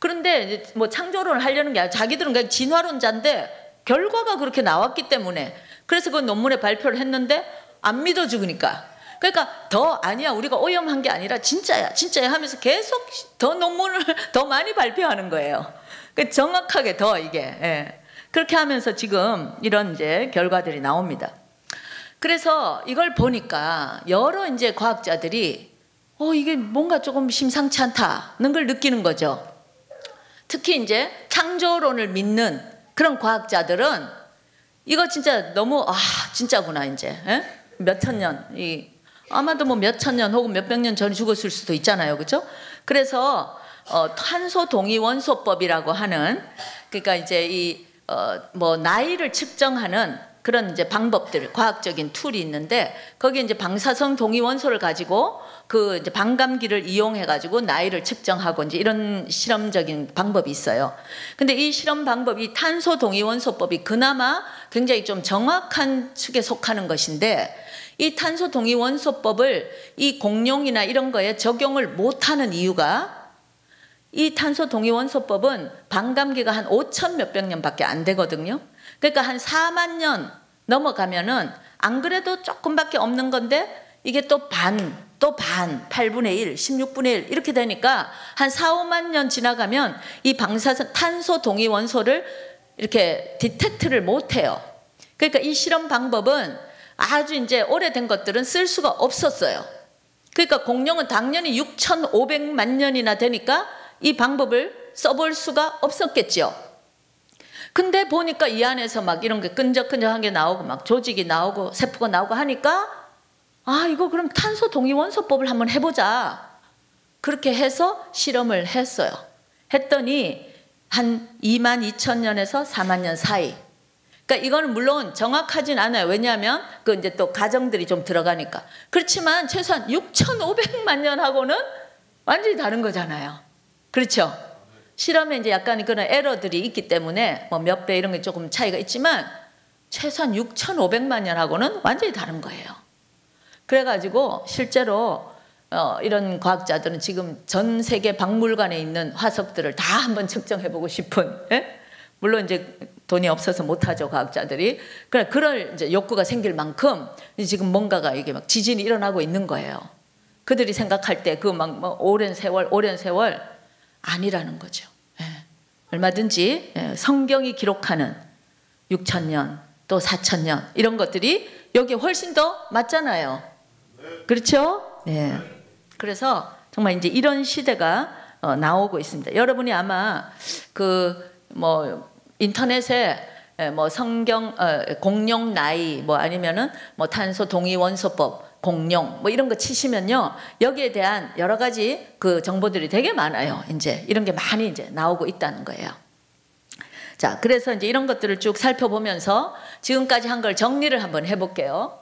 그런데 뭐 창조론을 하려는 게 아니라 자기들은 그냥 진화론자인데 결과가 그렇게 나왔기 때문에 그래서 그 논문에 발표를 했는데 안 믿어 죽으니까. 그러니까 아니야 우리가 오염한 게 아니라 진짜야 하면서 계속 더 논문을 더 많이 발표하는 거예요. 정확하게 더 이게. 그렇게 하면서 지금 이런 이제 결과들이 나옵니다. 그래서 이걸 보니까 여러 이제 과학자들이 이게 뭔가 조금 심상치 않다는 걸 느끼는 거죠. 특히 이제 창조론을 믿는 그런 과학자들은 이거 진짜 너무 진짜구나 이제 몇천 년 아마도 뭐 몇천 년 혹은 몇백 년 전에 죽었을 수도 있잖아요, 그렇죠? 그래서 탄소 동위 원소법이라고 하는, 그러니까 이제 이 뭐 나이를 측정하는 그런 이제 방법들, 과학적인 툴이 있는데, 거기에 이제 방사성 동위 원소를 가지고 그 이제 반감기를 이용해 가지고 나이를 측정하고 이제 이런 실험적인 방법이 있어요. 근데 이 실험 방법이 탄소 동위 원소법이 그나마 굉장히 좀 정확한 축에 속하는 것인데, 이 탄소 동위 원소법을 이 공룡이나 이런 거에 적용을 못하는 이유가, 이 탄소 동위 원소법은 반감기가 한 5천 몇백 년밖에 안 되거든요. 그러니까 한 4만 년 넘어가면은 안 그래도 조금밖에 없는 건데, 이게 또 반, 8분의 1, 16분의 1 이렇게 되니까 한 4, 5만 년 지나가면 이 탄소 동위 원소를 이렇게 디텍트를 못해요. 그러니까 이 실험 방법은 아주 이제 오래된 것들은 쓸 수가 없었어요. 그러니까 공룡은 당연히 6,500만 년이나 되니까 이 방법을 써볼 수가 없었겠죠. 근데 보니까 이 안에서 막 이런 게 끈적끈적한 게 나오고 막 조직이 나오고 세포가 나오고 하니까, 아, 이거 그럼 탄소 동위 원소법을 한번 해보자. 그렇게 해서 실험을 했어요. 했더니 한 22,000년에서 4만 년 사이. 그러니까 이거는 물론 정확하진 않아요. 왜냐하면 그 이제 또 가정들이 좀 들어가니까. 그렇지만 최소한 6,500만 년하고는 완전히 다른 거잖아요. 그렇죠? 실험에 이제 약간 그런 에러들이 있기 때문에 뭐 몇 배 이런 게 조금 차이가 있지만 최소한 6,500만 년하고는 완전히 다른 거예요. 그래가지고 실제로 이런 과학자들은 지금 전 세계 박물관에 있는 화석들을 다 한번 측정해보고 싶은, 예? 물론 이제 돈이 없어서 못하죠, 과학자들이. 그럴 이제 욕구가 생길 만큼 지금 뭔가가 이게 막 지진이 일어나고 있는 거예요. 그들이 생각할 때 그 막 뭐 오랜 세월 아니라는 거죠. 예. 얼마든지 성경이 기록하는 6,000년 또 4,000년 이런 것들이 여기에 훨씬 더 맞잖아요. 그렇죠? 예. 그래서 정말 이제 이런 시대가 나오고 있습니다. 여러분이 아마 그 뭐 인터넷에 뭐 성경 공룡 나이 뭐 아니면은 뭐 탄소 동위 원소법 공룡 뭐 이런 거 치시면요, 여기에 대한 여러 가지 그 정보들이 되게 많아요. 이제 이런 게 많이 이제 나오고 있다는 거예요. 자, 그래서 이제 이런 것들을 쭉 살펴보면서 지금까지 한 걸 정리를 한번 해볼게요.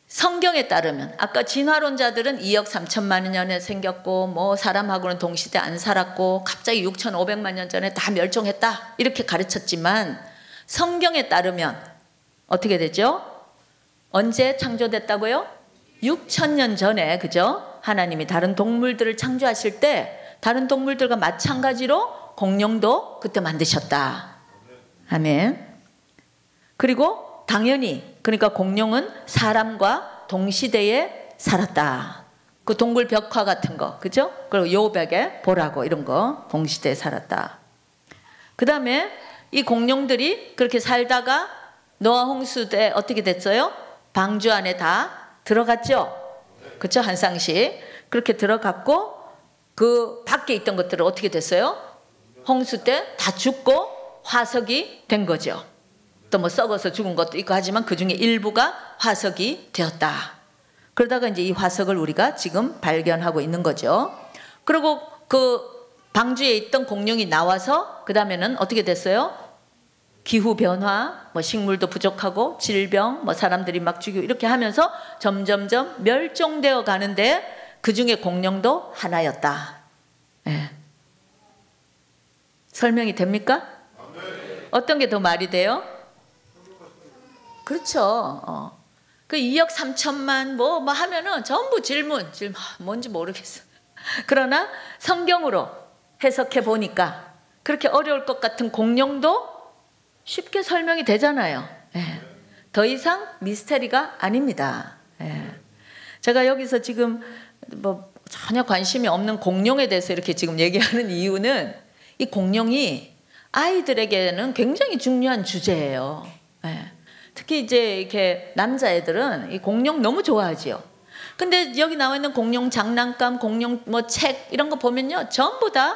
성경에 따르면 아까 진화론자들은 2억 3천만 년에 생겼고 뭐 사람하고는 동시대 안 살았고 갑자기 6,500만 년 전에 다 멸종했다 이렇게 가르쳤지만, 성경에 따르면 어떻게 되죠? 언제 창조됐다고요? 6,000년 전에, 그죠? 하나님이 다른 동물들을 창조하실 때 다른 동물들과 마찬가지로 공룡도 그때 만드셨다. 아멘. 그리고 당연히 그러니까 공룡은 사람과 동시대에 살았다. 그 동굴 벽화 같은 거, 그죠? 그리고 요백에 보라고 이런 거 동시대에 살았다. 그 다음에 이 공룡들이 그렇게 살다가 노아 홍수 때 어떻게 됐어요? 방주 안에 다 들어갔죠? 그렇죠? 한 쌍씩 그렇게 들어갔고, 그 밖에 있던 것들은 어떻게 됐어요? 홍수 때 다 죽고 화석이 된 거죠. 또 뭐 썩어서 죽은 것도 있고 하지만 그 중에 일부가 화석이 되었다. 그러다가 이제 이 화석을 우리가 지금 발견하고 있는 거죠. 그리고 그 방주에 있던 공룡이 나와서 그 다음에는 어떻게 됐어요? 기후 변화, 뭐 식물도 부족하고 질병, 뭐 사람들이 막 죽이고 이렇게 하면서 점점점 멸종되어 가는데 그 중에 공룡도 하나였다. 예. 설명이 됩니까? 어떤 게 더 말이 돼요? 그렇죠. 그 2억 3천만 뭐 하면은 전부 질문 뭔지 모르겠어. 그러나 성경으로 해석해 보니까 그렇게 어려울 것 같은 공룡도 쉽게 설명이 되잖아요. 예. 더 이상 미스테리가 아닙니다. 예. 제가 여기서 지금 뭐 전혀 관심이 없는 공룡에 대해서 이렇게 지금 얘기하는 이유는 이 공룡이 아이들에게는 굉장히 중요한 주제예요. 예. 특히 이제 이렇게 남자애들은 이 공룡 너무 좋아하지요. 근데 여기 나와 있는 공룡 장난감, 공룡 뭐 책 이런 거 보면요, 전부 다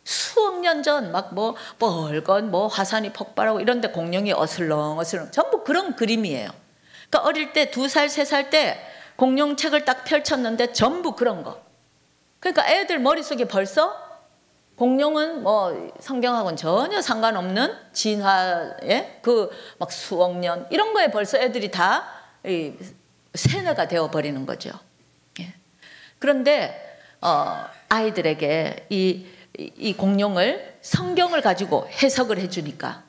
수억 년 전 막 뭐 멀건 뭐 화산이 폭발하고 이런데 공룡이 어슬렁 전부 그런 그림이에요. 그러니까 어릴 때 2살, 3살 때 공룡책을 딱 펼쳤는데 전부 그런 거. 그러니까 애들 머릿속에 벌써 공룡은 뭐 성경하고는 전혀 상관없는 진화의 그 막 수억 년 이런 거에 벌써 애들이 다 세뇌가 되어 버리는 거죠. 예. 그런데 아이들에게 이 공룡을 성경을 가지고 해석을 해주니까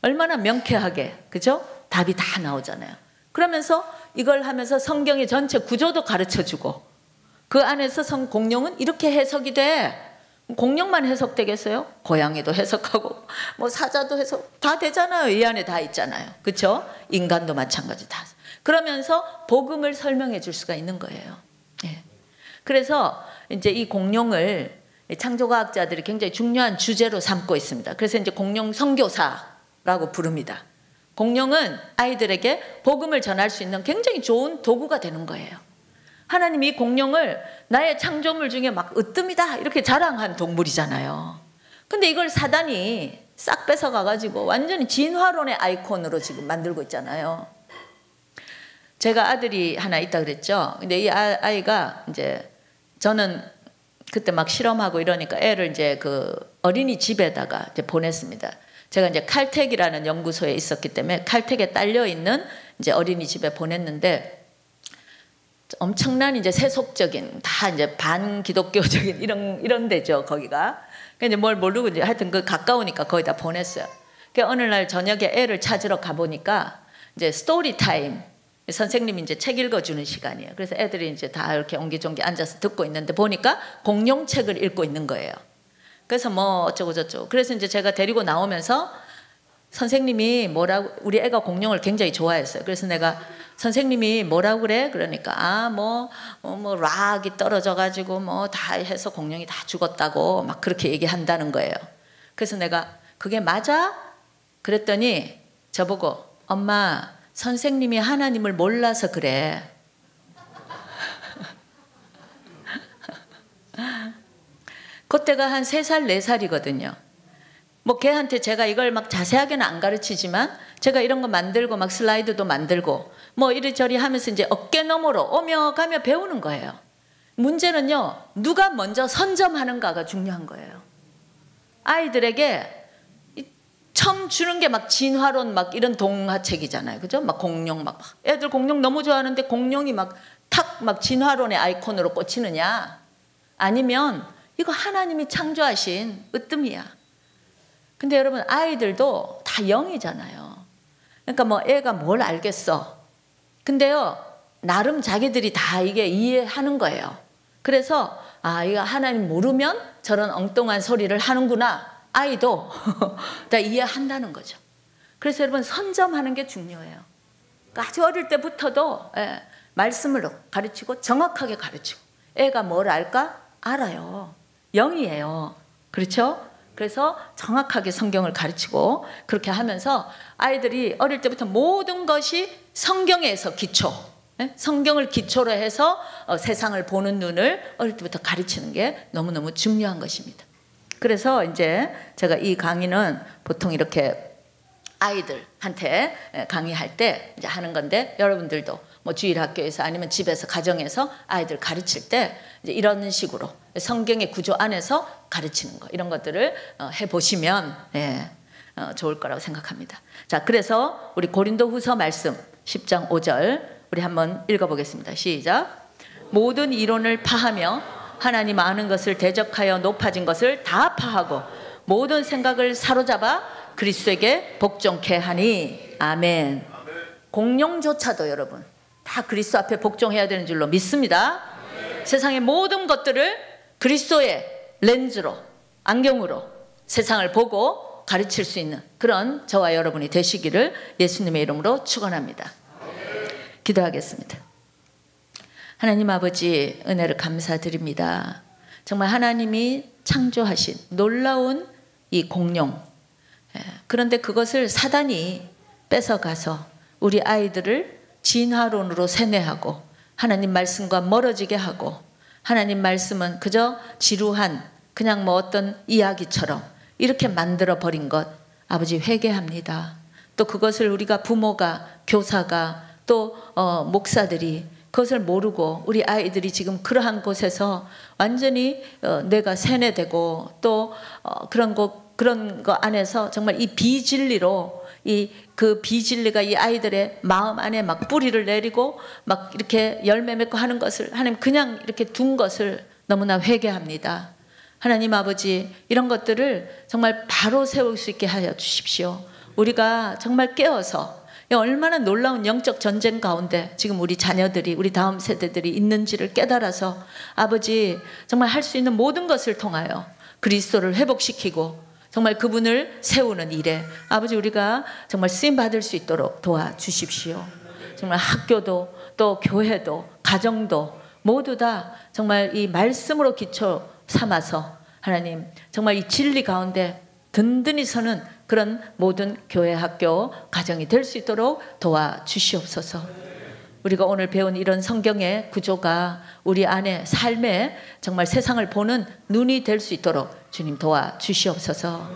얼마나 명쾌하게, 그죠? 답이 다 나오잖아요. 그러면서 이걸 하면서 성경의 전체 구조도 가르쳐주고 그 안에서 공룡은 이렇게 해석이 돼. 공룡만 해석되겠어요? 고양이도 해석하고 뭐 사자도 해석 다 되잖아요. 이 안에 다 있잖아요. 그렇죠? 인간도 마찬가지 다. 그러면서 복음을 설명해 줄 수가 있는 거예요. 예. 그래서 이제 이 공룡을 창조과학자들이 굉장히 중요한 주제로 삼고 있습니다. 그래서 이제 공룡 선교사라고 부릅니다. 공룡은 아이들에게 복음을 전할 수 있는 굉장히 좋은 도구가 되는 거예요. 하나님이 이 공룡을 나의 창조물 중에 막 으뜸이다 이렇게 자랑한 동물이잖아요. 근데 이걸 사단이 싹 뺏어가가지고 완전히 진화론의 아이콘으로 지금 만들고 있잖아요. 제가 아들이 하나 있다 그랬죠. 근데 이 아이가 이제 저는 그때 막 실험하고 이러니까 애를 이제 그 어린이집에다가 이제 보냈습니다. 제가 이제 칼텍이라는 연구소에 있었기 때문에 칼텍에 딸려 있는 이제 어린이집에 보냈는데 엄청난 이제 세속적인 다 이제 반기독교적인 이런 데죠 거기가. 이제 뭘 모르고 이제 하여튼 그 가까우니까 거기다 보냈어요. 그 어느 날 저녁에 애를 찾으러 가 보니까 이제 스토리 타임 선생님이 이제 책 읽어주는 시간이에요. 그래서 애들이 이제 다 이렇게 옹기종기 앉아서 듣고 있는데 보니까 공룡책을 읽고 있는 거예요. 그래서 뭐 어쩌고 저쩌고. 그래서 이제 제가 데리고 나오면서 선생님이 뭐라고, 우리 애가 공룡을 굉장히 좋아했어요. 그래서 내가 선생님이 뭐라고 그래? 그러니까 뭐 락이 떨어져 가지고 뭐 다 해서 공룡이 다 죽었다고 막 그렇게 얘기한다는 거예요. 그래서 내가 그게 맞아? 그랬더니 저보고 엄마 선생님이 하나님을 몰라서 그래. 그때가 한 3살 4살이거든요. 뭐 걔한테 제가 이걸 막 자세하게는 안 가르치지만 제가 이런 거 만들고 막 슬라이드도 만들고 뭐 이리저리 하면서 이제 어깨너머로 오며 가며 배우는 거예요. 문제는요, 누가 먼저 선점하는가가 중요한 거예요. 아이들에게 처음 주는 게 막 진화론 막 이런 동화책이잖아요. 그죠? 막 공룡 막 애들 공룡 너무 좋아하는데 공룡이 막 탁 막 진화론의 아이콘으로 꽂히느냐? 아니면 이거 하나님이 창조하신 으뜸이야. 근데 여러분 아이들도 다 영이잖아요. 그러니까 뭐 애가 뭘 알겠어. 근데요 나름 자기들이 다 이게 이해하는 거예요. 그래서 아 이거 하나님 모르면 저런 엉뚱한 소리를 하는구나. 아이도 다 이해한다는 거죠. 그래서 여러분 선점하는 게 중요해요. 그러니까 아주 어릴 때부터도 말씀으로 가르치고 정확하게 가르치고 애가 뭘 알까? 알아요. 영이에요. 그렇죠? 그래서 정확하게 성경을 가르치고 그렇게 하면서 아이들이 어릴 때부터 모든 것이 성경에서 기초, 성경을 기초로 해서 세상을 보는 눈을 어릴 때부터 가르치는 게 너무너무 중요한 것입니다. 그래서 이제 제가 이 강의는 보통 이렇게 아이들한테 강의할 때 이제 하는 건데 여러분들도 뭐 주일학교에서 아니면 집에서 가정에서 아이들 가르칠 때 이제 이런 식으로 성경의 구조 안에서 가르치는 거 이런 것들을 해보시면 좋을 거라고 생각합니다. 자, 그래서 우리 고린도후서 말씀 10장 5절 우리 한번 읽어보겠습니다. 시작. 모든 이론을 파하며 하나님 아는 것을 대적하여 높아진 것을 다 파하고 모든 생각을 사로잡아 그리스도에게 복종케 하니 아멘. 공룡조차도 여러분 다 그리스도 앞에 복종해야 되는 줄로 믿습니다. 세상의 모든 것들을 그리스도의 렌즈로 안경으로 세상을 보고 가르칠 수 있는 그런 저와 여러분이 되시기를 예수님의 이름으로 축원합니다. 기도하겠습니다. 하나님 아버지 은혜를 감사드립니다. 정말 하나님이 창조하신 놀라운 이 공룡, 그런데 그것을 사단이 뺏어가서 우리 아이들을 진화론으로 세뇌하고 하나님 말씀과 멀어지게 하고 하나님 말씀은 그저 지루한 그냥 뭐 어떤 이야기처럼 이렇게 만들어 버린 것 아버지 회개합니다. 또 그것을 우리가 부모가 교사가 또 목사들이 그것을 모르고 우리 아이들이 지금 그러한 곳에서 완전히 뇌가 세뇌되고 또 그런 거 안에서 정말 이 비진리로 그 비진리가 이 아이들의 마음 안에 막 뿌리를 내리고 막 이렇게 열매 맺고 하는 것을 하나님 그냥 이렇게 둔 것을 너무나 회개합니다. 하나님 아버지, 이런 것들을 정말 바로 세울 수 있게 하여 주십시오. 우리가 정말 깨어서 얼마나 놀라운 영적 전쟁 가운데 지금 우리 자녀들이, 우리 다음 세대들이 있는지를 깨달아서 아버지 정말 할 수 있는 모든 것을 통하여 그리스도를 회복시키고 정말 그분을 세우는 일에 아버지 우리가 정말 쓰임 받을 수 있도록 도와주십시오. 정말 학교도 또 교회도 가정도 모두 다 정말 이 말씀으로 기초 삼아서 하나님 정말 이 진리 가운데 든든히 서는 그런 모든 교회, 학교, 가정이 될 수 있도록 도와주시옵소서. 우리가 오늘 배운 이런 성경의 구조가 우리 안에 삶에 정말 세상을 보는 눈이 될 수 있도록 주님 도와주시옵소서.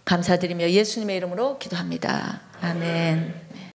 감사드리며 예수님의 이름으로 기도합니다. 아멘.